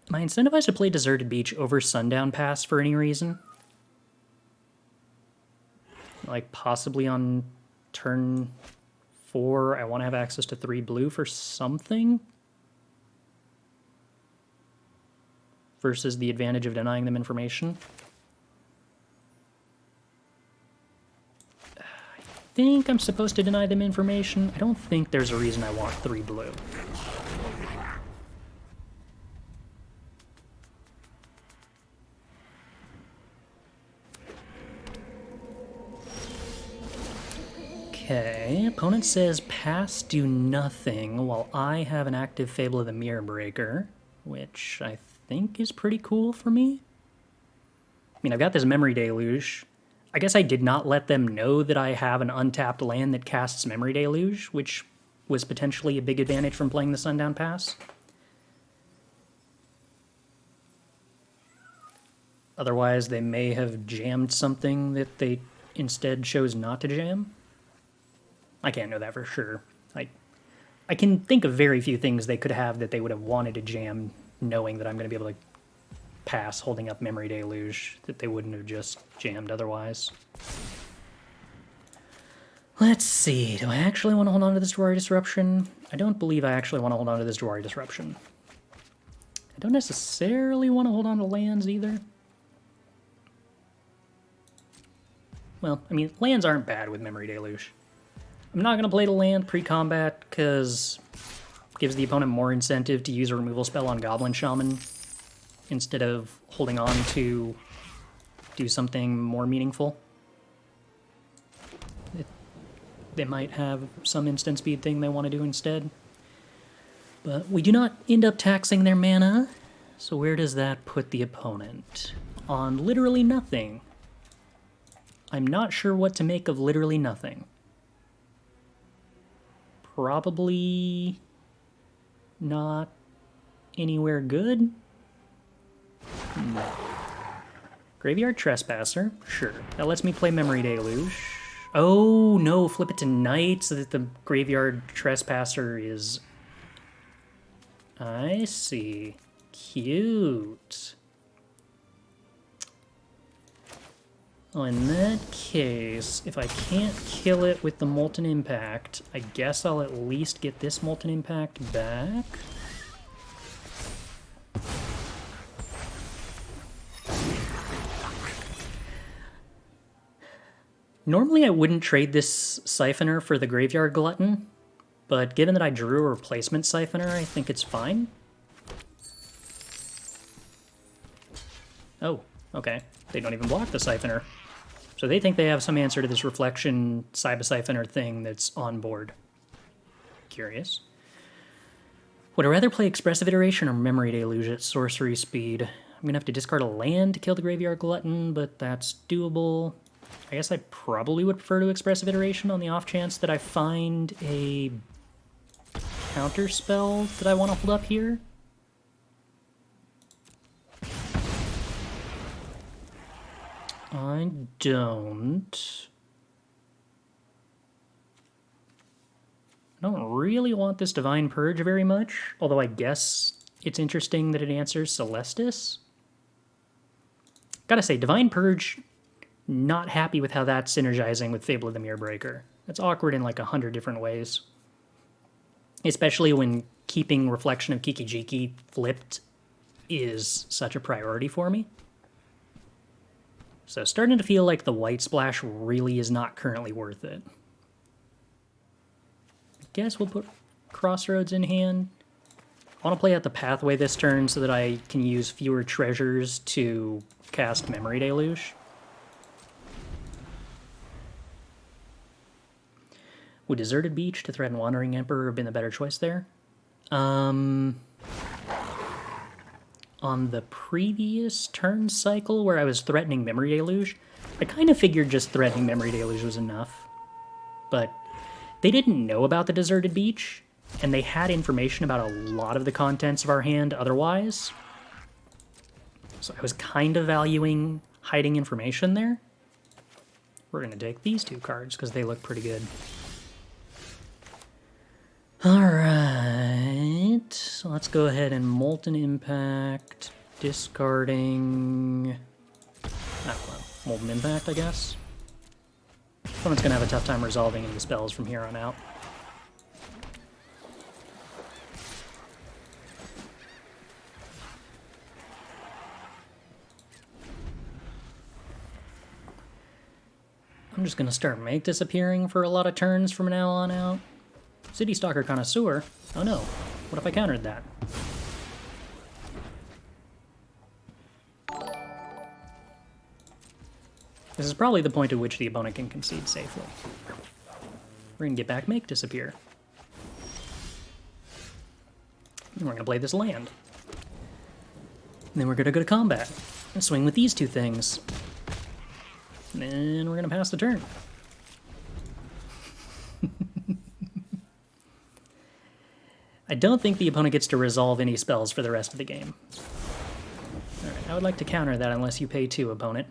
Am I incentivized to play Deserted Beach over Sundown Pass for any reason? Like possibly on turn 4, I want to have access to 3 blue for something? Versus the advantage of denying them information. I think I'm supposed to deny them information. I don't think there's a reason I want 3 blue. Okay, opponent says pass, do nothing, while I have an active Fable of the Mirror Breaker, which I think is pretty cool for me. I mean, I've got this Memory Deluge. I guess I did not let them know that I have an untapped land that casts Memory Deluge, which was potentially a big advantage from playing the Sundown Pass. Otherwise, they may have jammed something that they instead chose not to jam. I can't know that for sure. I can think of very few things they could have that they would have wanted to jam, knowing that I'm going to be able to pass holding up Memory Deluge, that they wouldn't have just jammed otherwise. Let's see, do I actually want to hold on to this Jwari Disruption? I don't believe I actually want to hold on to this Jwari Disruption. I don't necessarily want to hold on to lands either. Well, I mean, lands aren't bad with Memory Deluge. I'm not going to play the land pre-combat because it gives the opponent more incentive to use a removal spell on Goblin Shaman instead of holding on to do something more meaningful. They might have some instant speed thing they want to do instead. But we do not end up taxing their mana, so where does that put the opponent? On literally nothing. I'm not sure what to make of literally nothing. Probably not anywhere good. No. Graveyard Trespasser, sure. That lets me play Memory Deluge. Oh no, flip it to night so that the Graveyard Trespasser is... I see. Cute. Well, in that case, if I can't kill it with the Molten Impact, I guess I'll at least get this Molten Impact back. Normally I wouldn't trade this Siphoner for the Graveyard Glutton, but given that I drew a replacement Siphoner, I think it's fine. Oh, okay. They don't even block the Siphoner. So they think they have some answer to this Reflection Saiba Syphoner thing that's on board. Curious. Would I rather play Expressive Iteration or Memory Deluge at sorcery speed? I'm going to have to discard a land to kill the Graveyard Glutton, but that's doable. I guess I probably would prefer to Expressive Iteration on the off chance that I find a counter spell that I want to hold up here. I don't really want this Divine Purge very much, although I guess it's interesting that it answers Celestis. Gotta say, Divine Purge, not happy with how that's synergizing with Fable of the Mirror Breaker. That's awkward in like 100 different ways. Especially when keeping Reflection of Kikijiki flipped is such a priority for me. So starting to feel like the white splash really is not currently worth it. I guess we'll put Crossroads in hand. I want to play out the Pathway this turn so that I can use fewer treasures to cast Memory Deluge. Would Deserted Beach to threaten Wandering Emperor have been the better choice there? On the previous turn cycle where I was threatening Memory Deluge, I kind of figured just threatening Memory Deluge was enough. But they didn't know about the Deserted Beach, and they had information about a lot of the contents of our hand otherwise. So I was kind of valuing hiding information there. We're going to take these two cards because they look pretty good. Alright, so let's go ahead and Molten Impact, discarding... Molten Impact, I guess. Someone's gonna have a tough time resolving any spells from here on out. I'm just gonna start Make Disappearing for a lot of turns from now on out. City Stalker Connoisseur? Oh no, what if I countered that? This is probably the point at which the opponent can concede safely. We're gonna get back Make Disappear. And we're gonna play this land. And then we're gonna go to combat and swing with these two things. And then we're gonna pass the turn. I don't think the opponent gets to resolve any spells for the rest of the game. Alright, I would like to counter that unless you pay 2, opponent.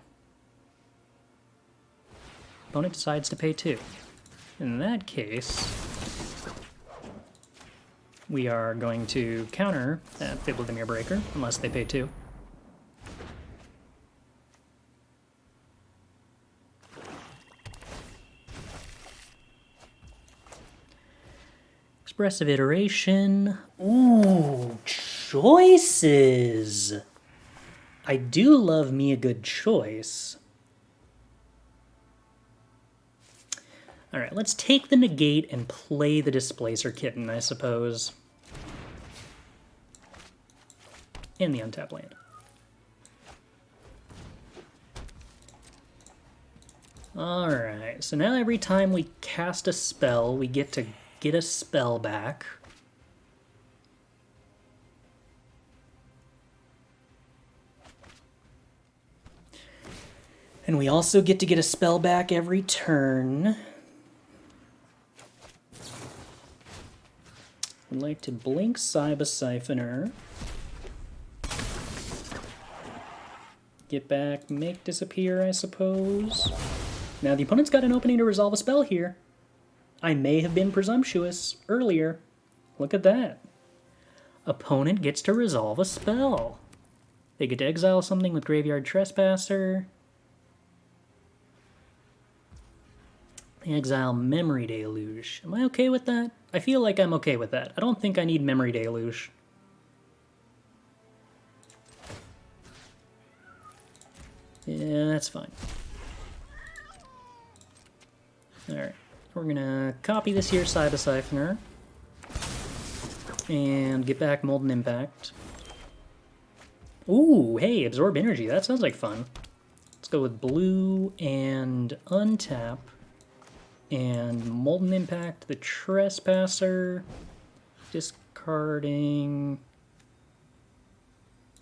Opponent decides to pay 2. In that case, we are going to counter that Fable the Mirror Breaker, unless they pay 2. Expressive Iteration. Ooh, choices! I do love me a good choice. Alright, let's take the Negate and play the Displacer Kitten, I suppose. And the untapped land. Alright, so now every time we cast a spell, we get to get a spell back. And we also get to get a spell back every turn. I'd like to blink Saiba Syphoner. Get back, Make Disappear, I suppose. Now the opponent's got an opening to resolve a spell here. I may have been presumptuous earlier. Look at that. Opponent gets to resolve a spell. They get to exile something with Graveyard Trespasser. Exile Memory Deluge. Am I okay with that? I feel like I'm okay with that. I don't think I need Memory Deluge. Yeah, that's fine. Alright. We're gonna copy this here Saiba Syphoner. And get back Molten Impact. Ooh, hey, Absorb Energy. That sounds like fun. Let's go with blue and untap. And Molten Impact, the Trespasser. Discarding...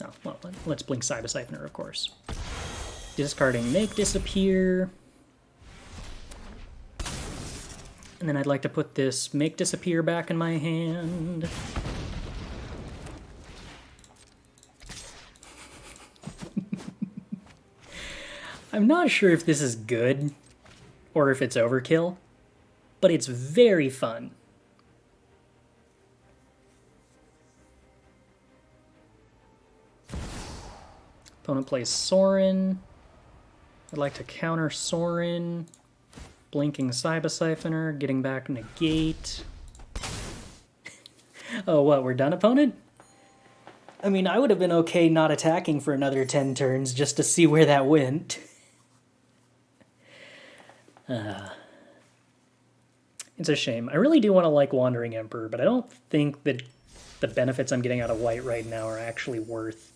Oh, well, let's blink Saiba Syphoner, of course. Discarding Make Disappear. And then I'd like to put this Make Disappear back in my hand. I'm not sure if this is good or if it's overkill, but it's very fun. Opponent plays Sorin. I'd like to counter Sorin. Blinking Saiba Syphoner, getting back Negate. Oh, what, we're done, opponent? I mean, I would have been okay not attacking for another 10 turns just to see where that went. It's a shame. I really do want to like Wandering Emperor, but I don't think that the benefits I'm getting out of white right now are actually worth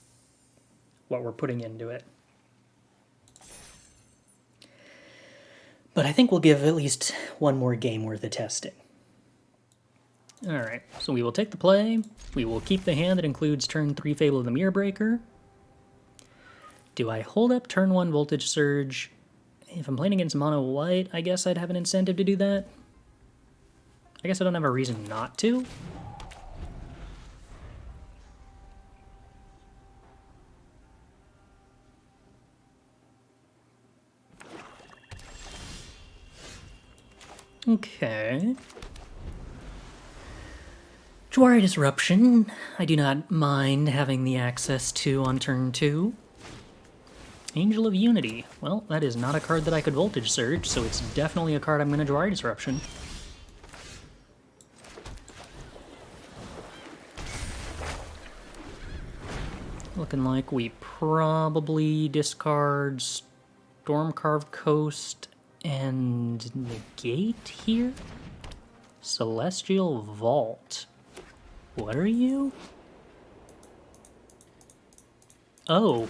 what we're putting into it. But I think we'll give at least one more game worth of testing. Alright, so we will take the play. We will keep the hand that includes turn 3 Fable of the Mirror Breaker. Do I hold up turn 1 Voltage Surge? If I'm playing against mono white, I guess I'd have an incentive to do that. I guess I don't have a reason not to. Okay. Jwari Disruption, I do not mind having the access to on turn 2. Angel of Unity. Well, that is not a card that I could Voltage Surge, so it's definitely a card I'm going to Jwari Disruption. Looking like we probably discard Stormcarved Coast and Negate here? Celestial Vault. What are you? Oh,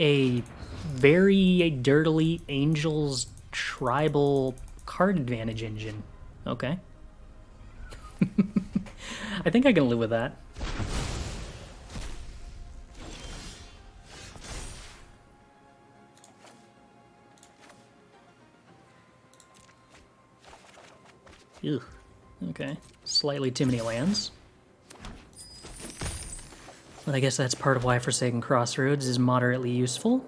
a very dirtily Angels tribal card advantage engine. Okay. I think I can live with that. Ugh. Okay. Slightly too many lands. But I guess that's part of why Forsaken Crossroads is moderately useful.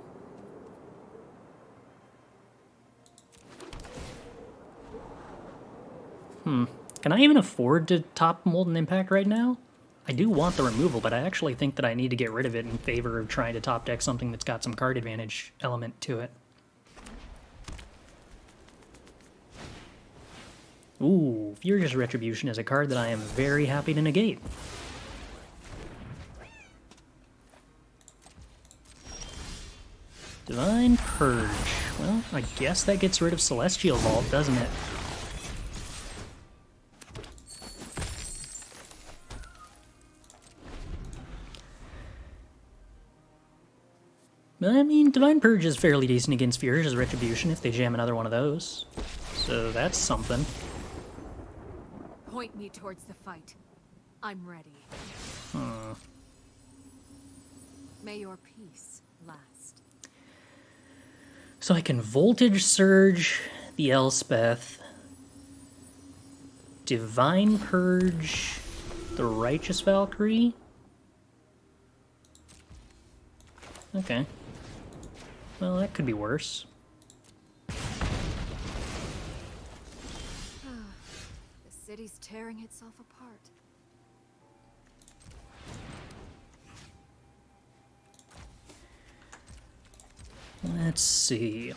Can I even afford to top Molten Impact right now? I do want the removal, but I actually think that I need to get rid of it in favor of trying to top deck something that's got some card advantage element to it. Ooh, Furious Retribution is a card that I am very happy to negate. Divine Purge. Well, I guess that gets rid of Celestial Vault, doesn't it? I mean, Divine Purge is fairly decent against Furious Retribution if they jam another one of those. So that's something. Point me towards the fight. I'm ready. May your peace last. So I can Voltage Surge the Elspeth, Divine Purge the Righteous Valkyrie. Okay. Well, that could be worse. The city's tearing itself apart. Let's see.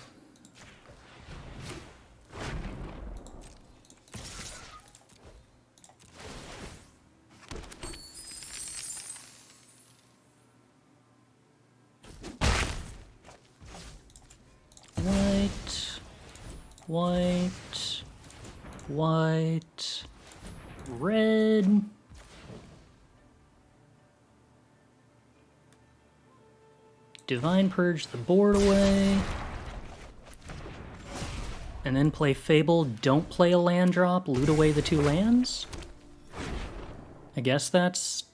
White, white, red. Divine Purge the board away. And then play Fable, don't play a land drop, loot away the 2 lands? I guess that's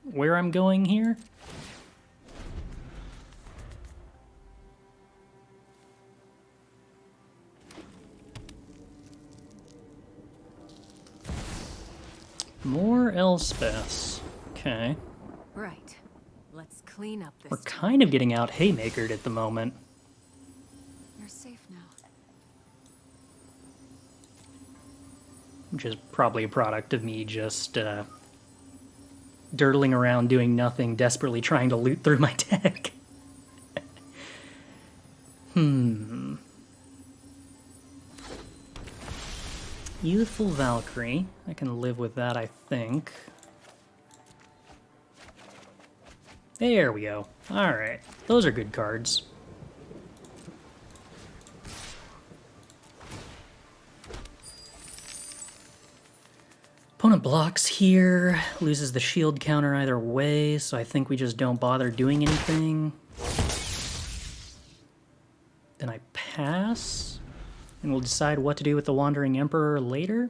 where I'm going here. More Elspeths. Okay. Right. Let's clean up this. We're kind of getting out haymakered at the moment. You're safe now. Which is probably a product of me just dirtling around doing nothing, desperately trying to loot through my deck. Youthful Valkyrie. I can live with that, I think. There we go. Alright. Those are good cards. Opponent blocks here, loses the shield counter either way, so I think we just don't bother doing anything. Then I pass. And we'll decide what to do with the Wandering Emperor later.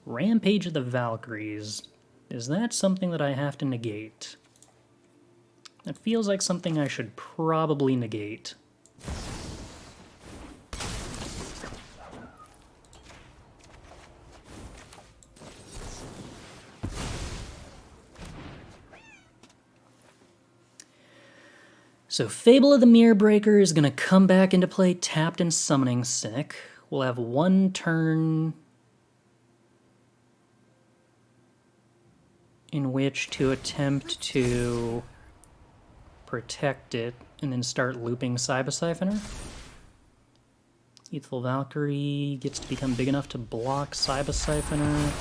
Rampage of the Valkyries. Is that something that I have to negate? That feels like something I should probably negate. So Fable of the Mirror Breaker is going to come back into play tapped and summoning sick. We'll have 1 turn in which to attempt to protect it and then start looping Saiba Syphoner. Youthful Valkyrie gets to become big enough to block Saiba Syphoner.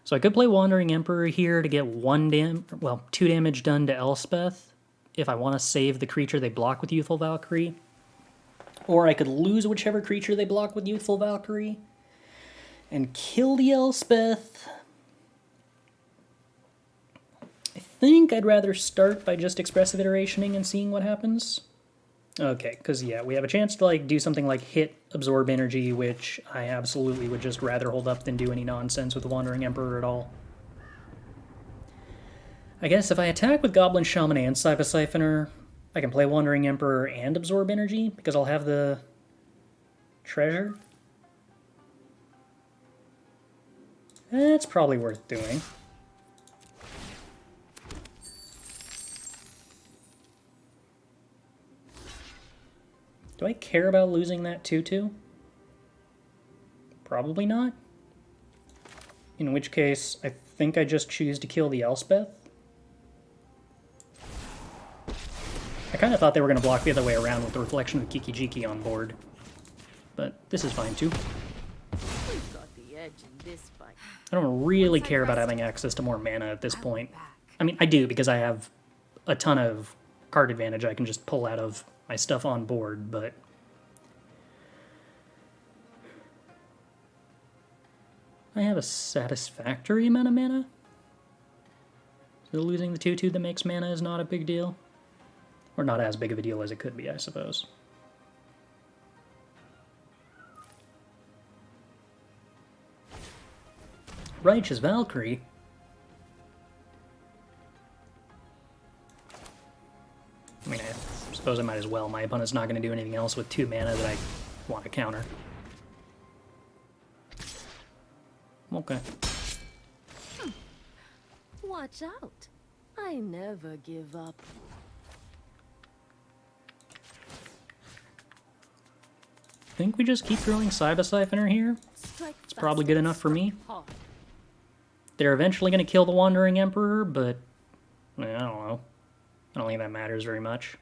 So I could play Wandering Emperor here to get 2 damage done to Elspeth if I want to save the creature they block with Youthful Valkyrie. Or I could lose whichever creature they block with Youthful Valkyrie and kill the Elspeth. I think I'd rather start by just Expressive Iterationing and seeing what happens. Okay, because yeah, we have a chance to like do something like hit Absorb Energy, which I absolutely would just rather hold up than do any nonsense with the Wandering Emperor at all. I guess if I attack with Goblin Shaman and Saiba Syphoner, I can play Wandering Emperor and Absorb Energy, because I'll have the treasure. That's probably worth doing. Do I care about losing that 2/2? Probably not. In which case, I think I just choose to kill the Elspeth. I kind of thought they were going to block the other way around with the Reflection of Kiki-Jiki on board. But this is fine too. We've got the edge in this fight. I don't really care about having access to more mana at this point. I mean, I do because I have a ton of card advantage I can just pull out of my stuff on board, but I have a satisfactory amount of mana. So losing the 2/2 that makes mana is not a big deal. Or not as big of a deal as it could be, I suppose. Righteous Valkyrie. I mean, I suppose I might as well. My opponent's not going to do anything else with 2 mana that I want to counter. Okay. Watch out. I never give up. I think we just keep throwing Saiba Syphoner here. It's probably good enough for me. They're eventually going to kill the Wandering Emperor, but I don't know. I don't think that matters very much.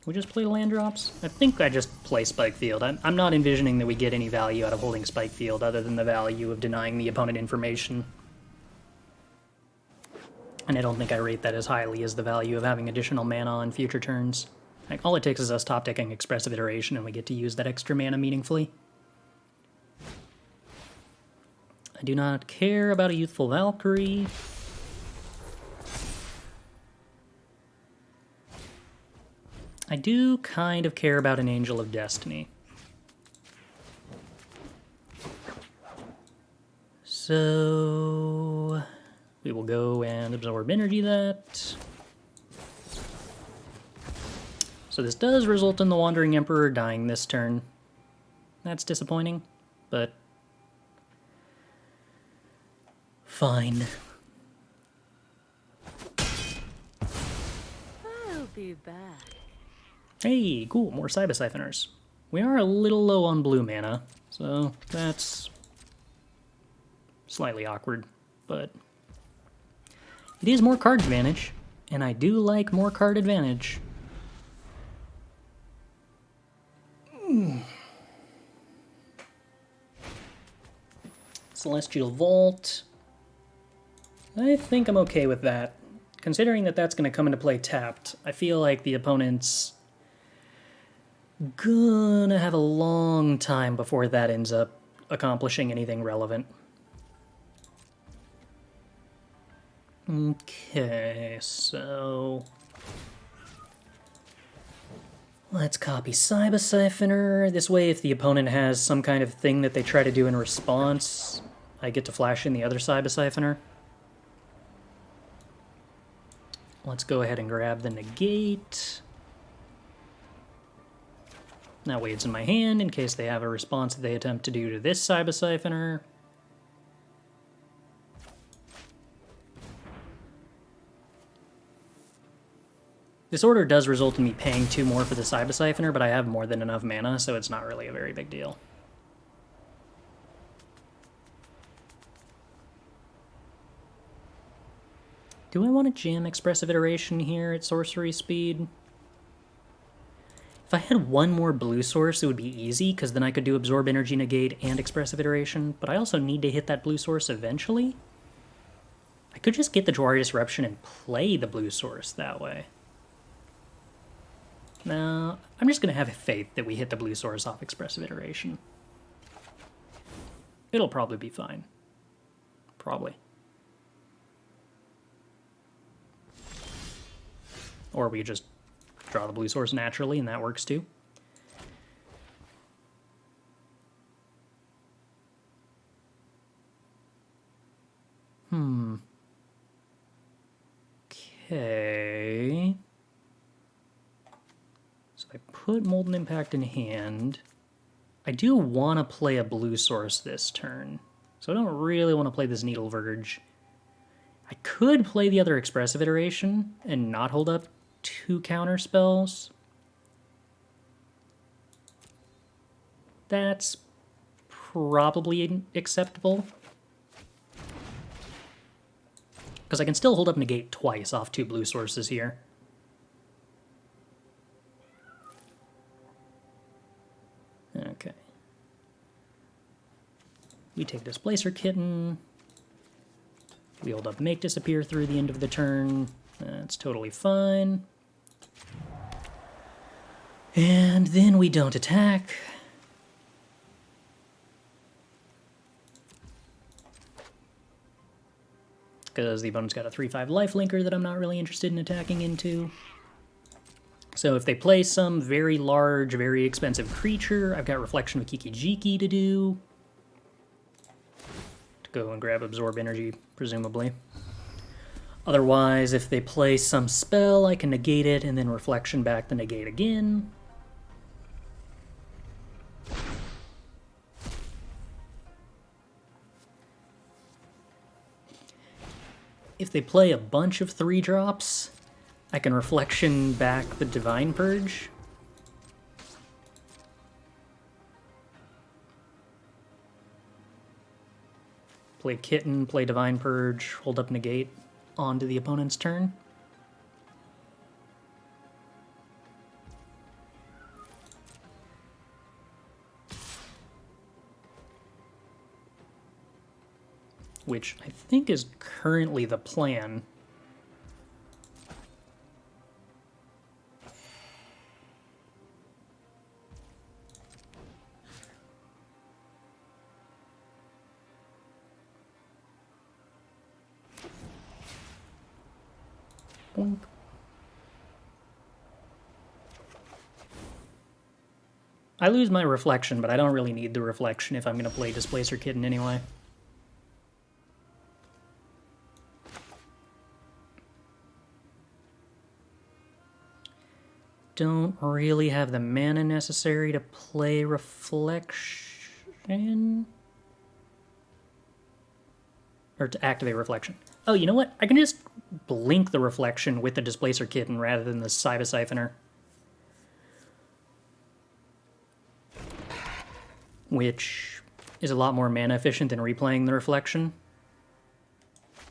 We just play land drops? I think I just play Spikefield. I'm not envisioning that we get any value out of holding Spikefield other than the value of denying the opponent information. And I don't think I rate that as highly as the value of having additional mana on future turns. Like, all it takes is us top decking Expressive Iteration and we get to use that extra mana meaningfully. I do not care about a Youthful Valkyrie. I do kind of care about an Angel of Destiny. So we will go and Absorb Energy that. So this does result in the Wandering Emperor dying this turn. That's disappointing, but fine. I'll be back. Hey, cool, more Saiba Syphoners. We are a little low on blue mana, so that's slightly awkward, but it is more card advantage, and I do like more card advantage. Celestial Vault. I think I'm okay with that. Considering that that's going to come into play tapped, I feel like the opponent's gonna have a long time before that ends up accomplishing anything relevant. Okay, so let's copy Saiba Syphoner. This way, if the opponent has some kind of thing that they try to do in response, I get to flash in the other Saiba Syphoner. Let's go ahead and grab the Negate. That way it's in my hand in case they have a response that they attempt to do to this Saiba Syphoner. This order does result in me paying 2 more for the Saiba Syphoner, but I have more than enough mana, so it's not really a very big deal. Do I want to jam Expressive Iteration here at sorcery speed? If I had one more blue source, it would be easy, because then I could do Absorb Energy, Negate, and Expressive Iteration, but I also need to hit that blue source eventually. I could just get the Jwari Disruption and play the blue source that way. No, I'm just going to have faith that we hit the blue source off Expressive Iteration. It'll probably be fine. Probably. Or we just draw the blue source naturally, and that works too. Okay. So I put Molten Impact in hand. I do want to play a blue source this turn, so I don't really want to play this Needleverge. I could play the other Expressive Iteration and not hold up 2 counter spells. That's probably acceptable. Because I can still hold up Negate twice off 2 blue sources here. Okay. We take Displacer Kitten. We hold up Make Disappear through the end of the turn. That's totally fine. And then we don't attack. Because the opponent's got a 3/5 lifelinker that I'm not really interested in attacking into. So if they play some very large, very expensive creature, I've got Reflection of Kiki-Jiki to do. To go and grab Absorb Energy, presumably. Otherwise, if they play some spell, I can negate it and then Reflection back the negate again. If they play a bunch of 3-drops, I can Reflection back the Divine Purge. Play Kitten, play Divine Purge, hold up Negate onto the opponent's turn. Which I think is currently the plan. Boink. I lose my Reflection, but I don't really need the Reflection if I'm going to play Displacer Kitten anyway. Don't really have the mana necessary to play Reflection. Or to activate Reflection. Oh, you know what? I can just blink the Reflection with the Displacer Kitten rather than the Saiba Syphoner. Which is a lot more mana efficient than replaying the Reflection.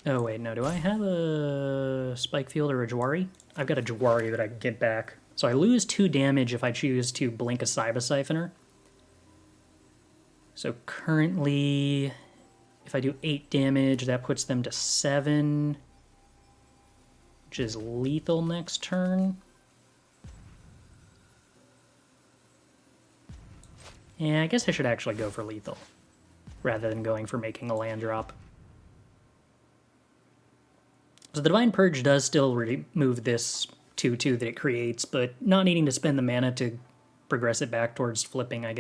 Oh wait, no, do I have a Spikefield or a Jwari? I've got a Jwari that I can get back. So I lose 2 damage if I choose to blink a Saiba Syphoner. So currently, if I do 8 damage, that puts them to 7, which is lethal next turn. Yeah, I guess I should actually go for lethal, rather than going for making a land drop. So the Divine Purge does still remove this 2/2 that it creates, but not needing to spend the mana to progress it back towards flipping, I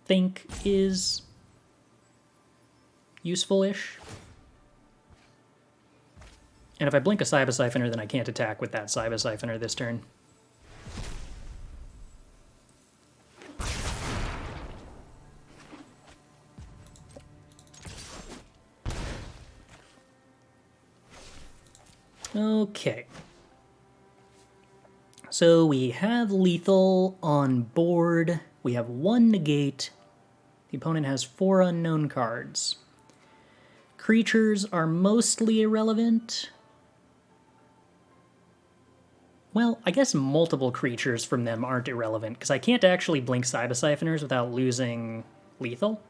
think is useful-ish. And if I blink a Saiba Syphoner, then I can't attack with that Saiba Syphoner this turn. Okay. So we have lethal on board. We have 1 negate. The opponent has 4 unknown cards. Creatures are mostly irrelevant. Well, I guess multiple creatures from them aren't irrelevant, because I can't actually blink Saiba Syphoners without losing lethal.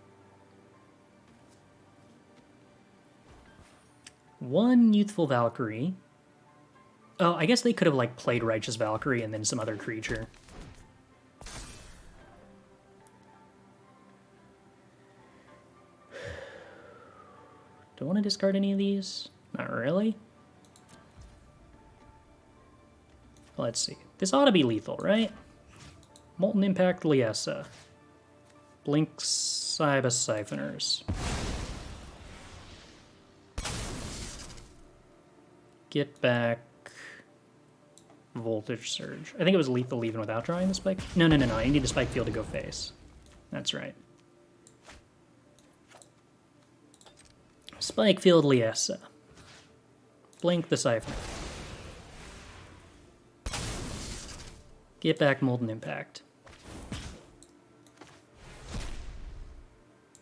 1 Youthful Valkyrie. Oh, I guess they could have, like, played Righteous Valkyrie and then some other creature. Do I want to discard any of these? Not really. Let's see. This ought to be lethal, right? Molten Impact Liessa. Blink Saiba Syphoners. Get back Voltage Surge. I think it was lethal even without drawing the spike. No. I need the Spikefield to go face. That's right. Spikefield Liessa. Blink the Siphoner. Get back Molten Impact.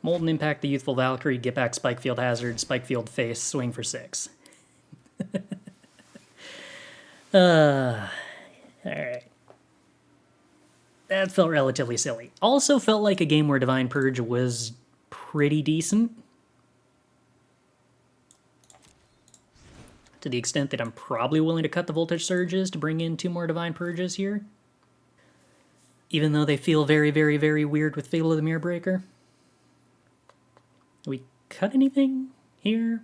Molten Impact the Youthful Valkyrie, get back Spikefield Hazard, Spikefield face, swing for 6. Alright. That felt relatively silly. Also felt like a game where Divine Purge was pretty decent. To the extent that I'm probably willing to cut the Voltage Surges to bring in 2 more Divine Purges here. Even though they feel very, very, very weird with Fable of the Mirror Breaker. Do we cut anything here?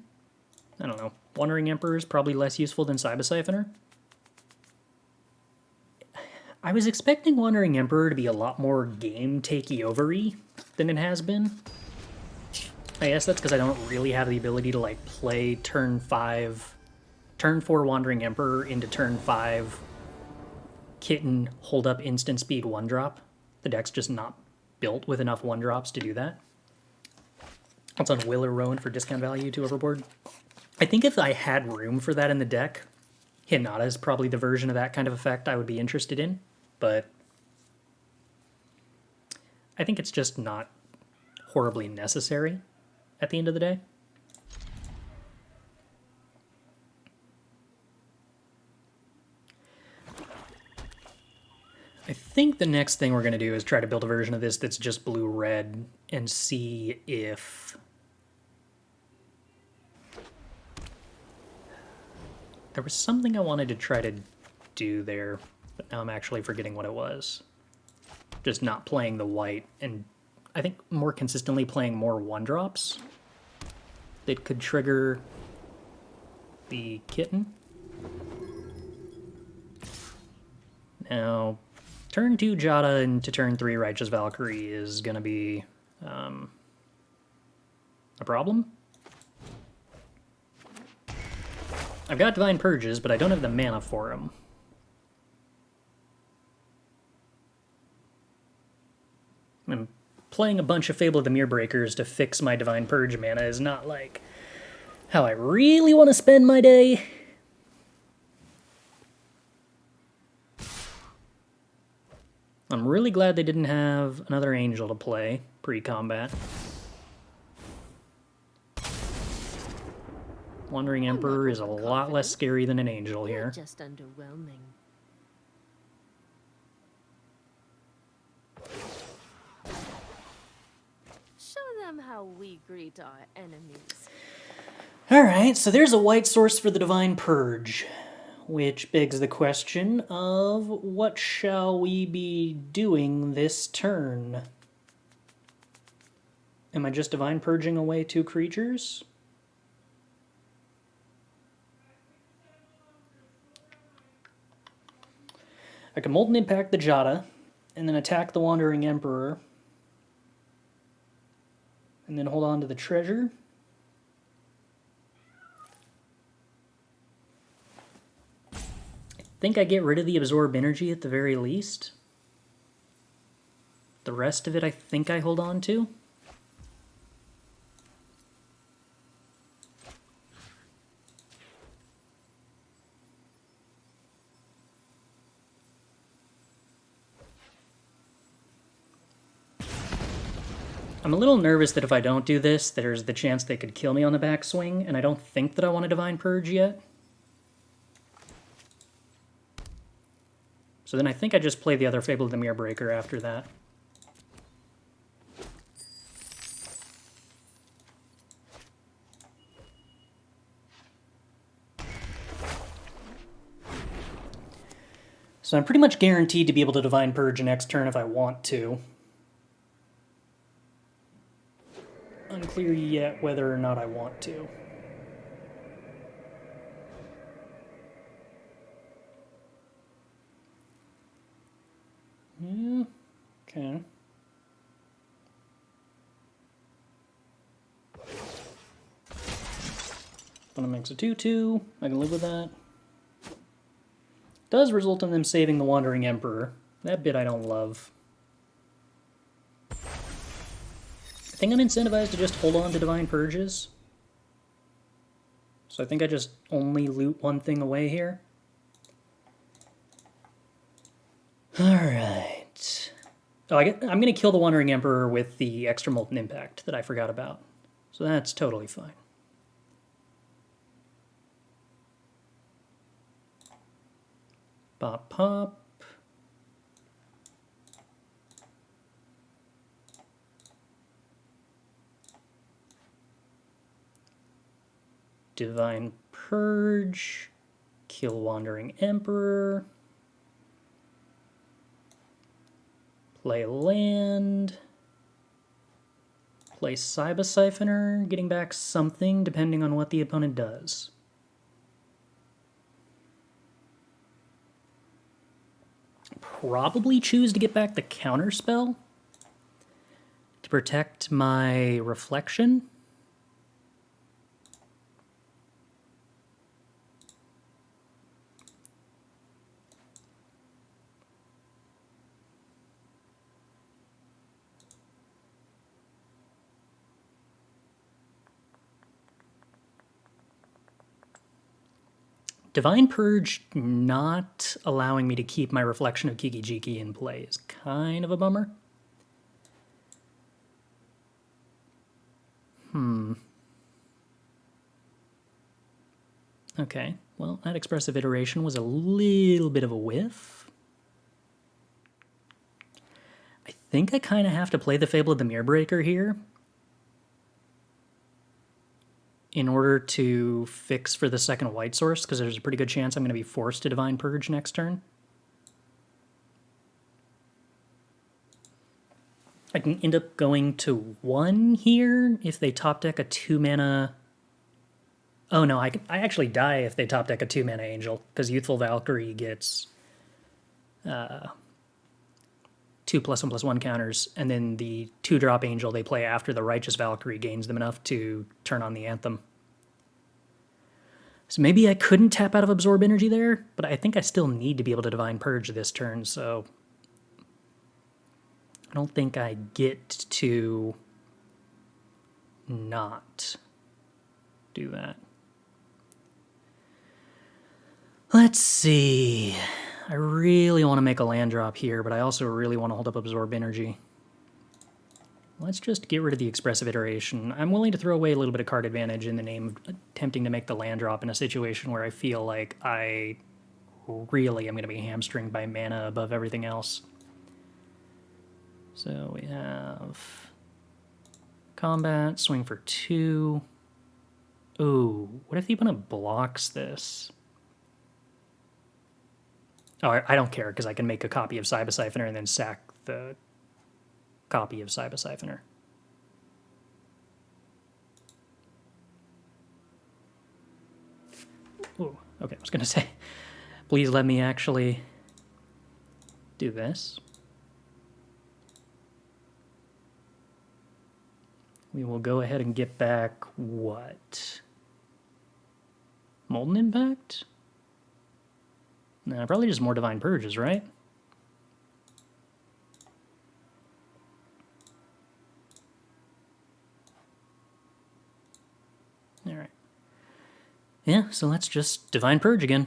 I don't know. Wandering Emperor is probably less useful than Saiba Syphoner. I was expecting Wandering Emperor to be a lot more game takey-over-y than it has been. I guess that's because I don't really have the ability to, like, play turn 4 Wandering Emperor into turn 5 Kitten hold up instant speed 1-drop. The deck's just not built with enough 1-drops to do that. That's on Will or Rowan for discount value to Overboard. I think if I had room for that in the deck, Hinata is probably the version of that kind of effect I would be interested in, but I think it's just not horribly necessary at the end of the day. I think the next thing we're going to do is try to build a version of this that's just blue-red and see if... There was something I wanted to try to do there, but now I'm actually forgetting what it was. Just not playing the white, and I think more consistently playing more 1-drops that could trigger the Kitten. Now, turn 2 Jada into turn 3 Righteous Valkyrie is going to be a problem. I've got Divine Purges, but I don't have the mana for them. And playing a bunch of Fable of the Mirror Breakers to fix my Divine Purge mana is not, like, how I really want to spend my day. I'm really glad they didn't have another Angel to play pre-combat. Wandering Emperor is a lot less scary than an Angel here. Just underwhelming. Show them how we greet our enemies. Alright, so there's a white source for the Divine Purge, which begs the question of what shall we be doing this turn? Am I just Divine Purging away 2 creatures? I can Molten Impact the Jada, and then attack the Wandering Emperor, and then hold on to the treasure. I think I get rid of the Absorb Energy at the very least. The rest of it I think I hold on to. I'm a little nervous that if I don't do this, there's the chance they could kill me on the backswing, and I don't think that I want a Divine Purge yet. So then I think I just play the other Fable of the Mirror Breaker after that. So I'm pretty much guaranteed to be able to Divine Purge next turn if I want to. Unclear yet whether or not I want to. Yeah, okay. Opponent makes a 2/2. I can live with that. Does result in them saving the Wandering Emperor. That bit I don't love. I think I'm incentivized to just hold on to Divine Purges. So I think I just only loot one thing away here. Alright. Oh, I'm going to kill the Wandering Emperor with the extra Molten Impact that I forgot about. So that's totally fine. Pop, pop. Divine Purge. Kill Wandering Emperor. Play land. Play Saiba Syphoner, getting back something depending on what the opponent does. Probably choose to get back the counterspell to protect my reflection. Divine Purge not allowing me to keep my Reflection of Kiki-Jiki in play is kind of a bummer. Okay, well, that Expressive Iteration was a little bit of a whiff. I think I kind of have to play the Fable of the Mirror Breaker here in order to fix for the second white source, because there's a pretty good chance I'm going to be forced to Divine Purge next turn. I can end up going to 1 here if they top deck a 2-mana... Oh no, I actually die if they top deck a 2-mana Angel, because Youthful Valkyrie gets 2+1/+1 counters, and then the 2-drop Angel they play after the Righteous Valkyrie gains them enough to turn on the Anthem. So maybe I couldn't tap out of Absorb Energy there, but I think I still need to be able to Divine Purge this turn, so I don't think I get to not do that. Let's see. I really want to make a land drop here, but I also really want to hold up Absorb Energy. Let's just get rid of the Expressive Iteration. I'm willing to throw away a little bit of card advantage in the name of attempting to make the land drop in a situation where I feel like I really am going to be hamstringed by mana above everything else. So we have combat, swing for 2. Ooh, what if the opponent blocks this? Oh, I don't care, because I can make a copy of Saiba Syphoner and then sack the copy of Saiba Syphoner. Ooh, okay, I was going to say, please let me actually do this. We will go ahead and get back what? Molten Impact? Nah, probably just more Divine Purges, right? Alright. Yeah, so let's just Divine Purge again.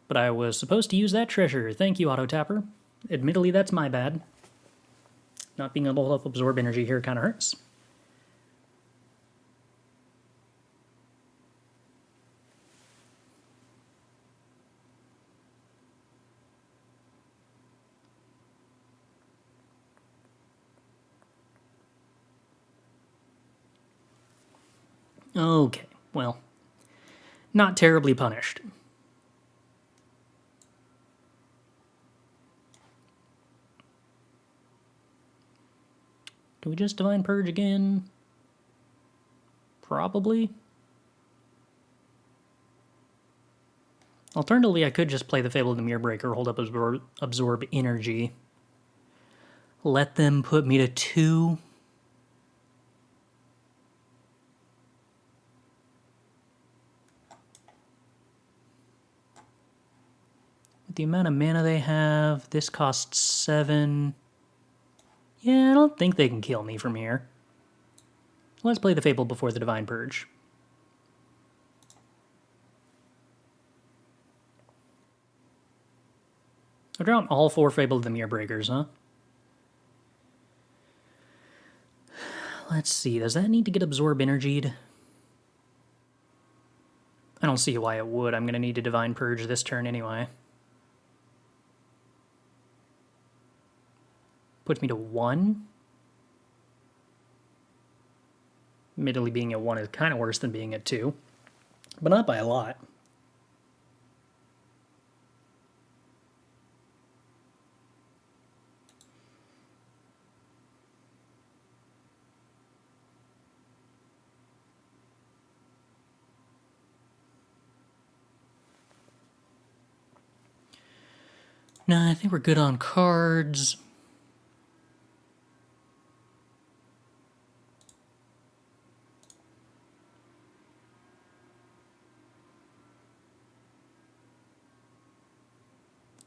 But I was supposed to use that treasure. Thank you, Auto Tapper. Admittedly, that's my bad. Not being able to absorb energy here kind of hurts. Okay, well, not terribly punished. Do we just Divine Purge again? Probably. Alternatively, I could just play the Fable of the Mirror Breaker, hold up absorb energy. Let them put me to 2. With the amount of mana they have, this costs 7. Yeah, I don't think they can kill me from here. Let's play the Fable before the Divine Purge. I'll draw all 4 Fable of the Mirror Breakers, huh? Let's see, does that need to get absorb energied? I don't see why it would. I'm going to need to Divine Purge this turn anyway. Puts me to 1. Admittedly, being at 1 is kind of worse than being at 2, but not by a lot. Nah, I think we're good on cards.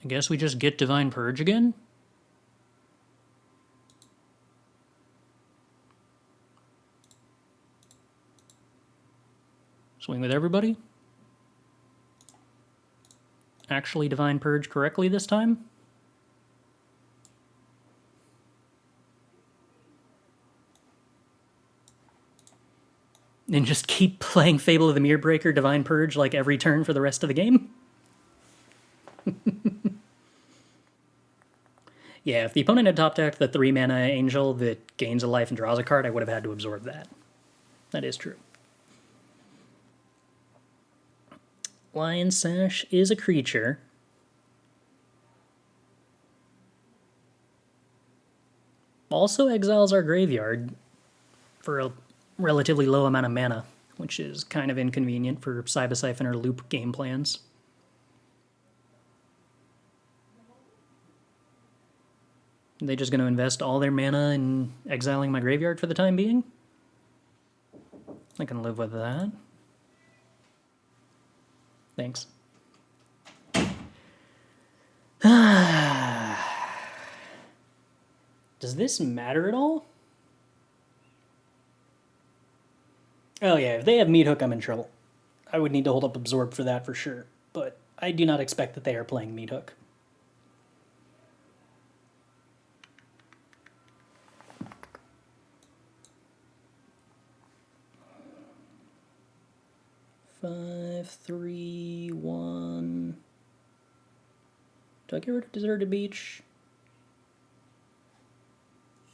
I guess we just get Divine Purge again? Swing with everybody? Actually Divine Purge correctly this time? And just keep playing Fable of the Mirror Breaker, Divine Purge like every turn for the rest of the game? Yeah, if the opponent had top decked the 3 mana angel that gains a life and draws a card, I would have had to absorb that. That is true. Lion Sash is a creature. Also exiles our graveyard for a relatively low amount of mana, which is kind of inconvenient for Saiba Syphoner loop game plans. Are they just going to invest all their mana in exiling my graveyard for the time being? I can live with that. Thanks. Does this matter at all? Oh yeah, if they have Meat Hook, I'm in trouble. I would need to hold up Absorb for that for sure, but I do not expect that they are playing Meat Hook. Five, 3, 1. Do I get rid of Deserted Beach?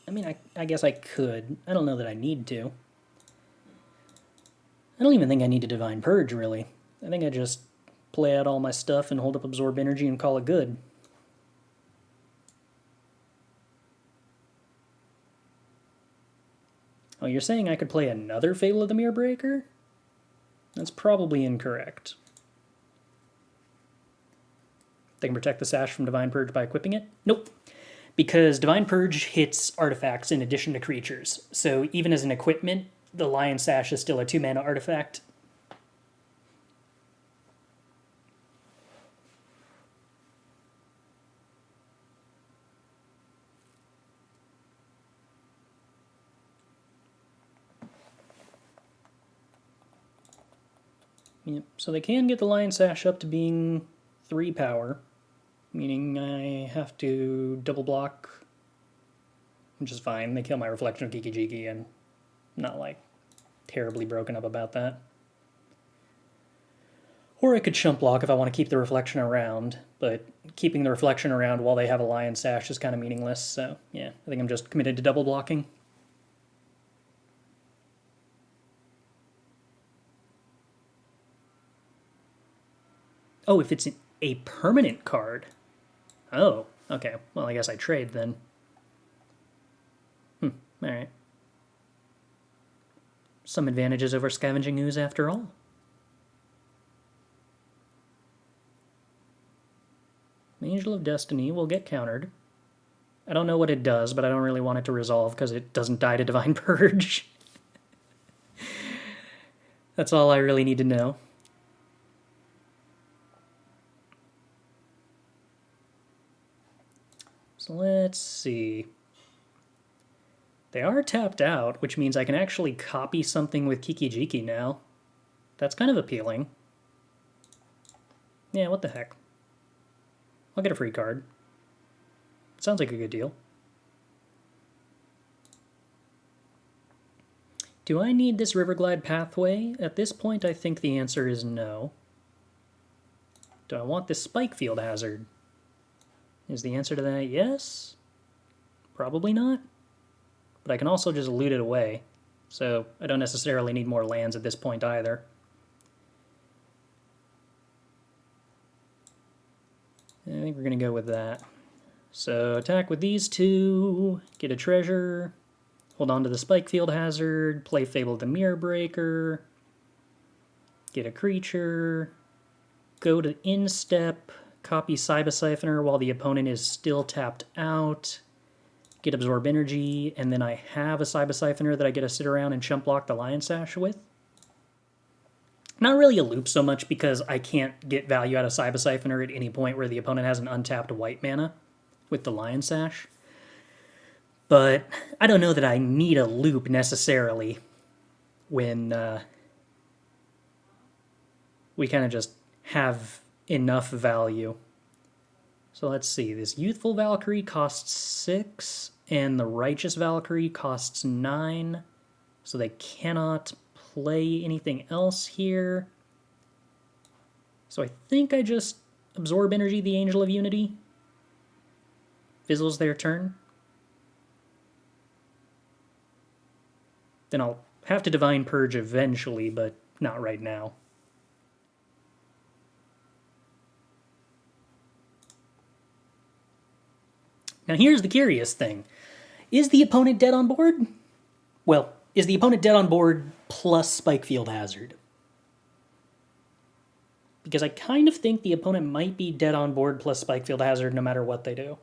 I mean, I guess I could. I don't know that I need to. I don't even think I need to Divine Purge, really. I think I just play out all my stuff and hold up Absorb Energy and call it good. Oh, you're saying I could play another Fable of the Mirror Breaker? That's probably incorrect. They can protect the Sash from Divine Purge by equipping it? Nope. Because Divine Purge hits artifacts in addition to creatures. So even as an equipment, the Lion Sash is still a 2-mana artifact. Yep, so they can get the Lion Sash up to being 3 power, meaning I have to double block which is fine. They kill my Reflection of Kiki-Jiki, and not, like, terribly broken up about that. Or I could chump block if I want to keep the Reflection around, but keeping the Reflection around while they have a Lion Sash is kind of meaningless, so yeah, I think I'm just committed to double blocking. Oh, if it's a permanent card. Oh, okay. Well, I guess I trade then. Alright. Some advantages over Scavenging Ooze after all. Angel of Destiny will get countered. I don't know what it does, but I don't really want it to resolve because it doesn't die to Divine Purge. That's all I really need to know. So let's see. They are tapped out, which means I can actually copy something with Kiki-Jiki now. That's kind of appealing. Yeah, what the heck. I'll get a free card. Sounds like a good deal. Do I need this Riverglide Pathway? At this point, I think the answer is no. Do I want this Spikefield Hazard? Is the answer to that yes? Probably not. But I can also just loot it away, so I don't necessarily need more lands at this point either. I think we're going to go with that. So attack with these two, get a treasure, hold on to the Spikefield Hazard, play Fable the Mirror Breaker, get a creature, go to instep, copy Saiba Syphoner while the opponent is still tapped out, get Absorb Energy, and then I have a Saiba Syphoner that I get to sit around and chump block the Lion Sash with. Not really a loop so much because I can't get value out of Saiba Syphoner at any point where the opponent has an untapped white mana with the Lion Sash. But I don't know that I need a loop necessarily when we kind of just have enough value. So let's see, this Youthful Valkyrie costs 6, and the Righteous Valkyrie costs 9, so they cannot play anything else here. So I think I just absorb energy the Angel of Unity. Fizzles their turn. Then I'll have to Divine Purge eventually, but not right now. Now here's the curious thing. Is the opponent dead on board? Well, is the opponent dead on board plus Spikefield Hazard? Because I kind of think the opponent might be dead on board plus Spikefield Hazard no matter what they do.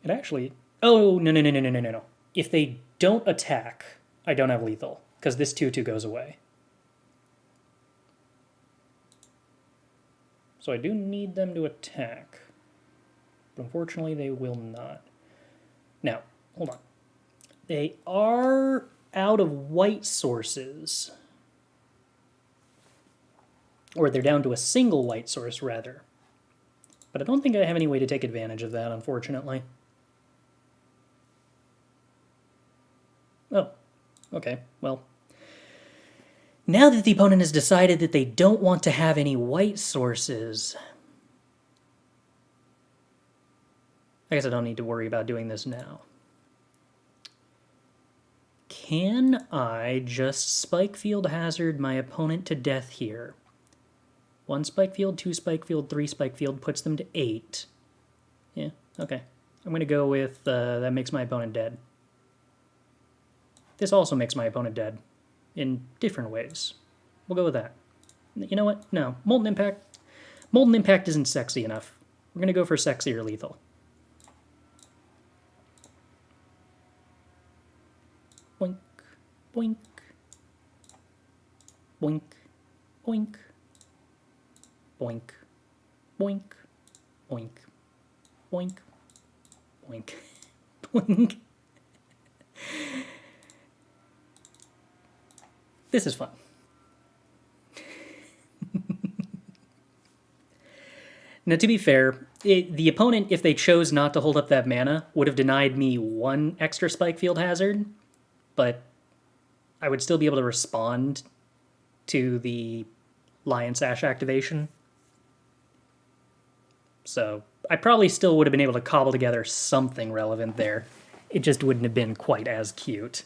It actually... Oh, no. If they don't attack, I don't have lethal, because this 2/2 goes away. So I do need them to attack. But unfortunately, they will not. Now, hold on. They are out of white sources. Or they're down to a single white source, rather. But I don't think I have any way to take advantage of that, unfortunately. Oh, okay, well. Now that the opponent has decided that they don't want to have any white sources, I guess I don't need to worry about doing this now. Can I just Spikefield Hazard my opponent to death here? 1 Spikefield, 2 Spikefield, 3 Spikefield puts them to 8. Yeah, okay. I'm going to go with that makes my opponent dead. This also makes my opponent dead. In different ways. We'll go with that. You know what? No. Molten Impact. Molten Impact isn't sexy enough. We're going to go for sexier lethal. Boink. Boink. Boink. Boink. Boink. Boink. Boink. Boink. Boink. Boink. This is fun. Now, to be fair, the opponent, if they chose not to hold up that mana, would have denied me 1 extra Spikefield Hazard, but I would still be able to respond to the Lion Sash activation. So I probably still would have been able to cobble together something relevant there. It just wouldn't have been quite as cute.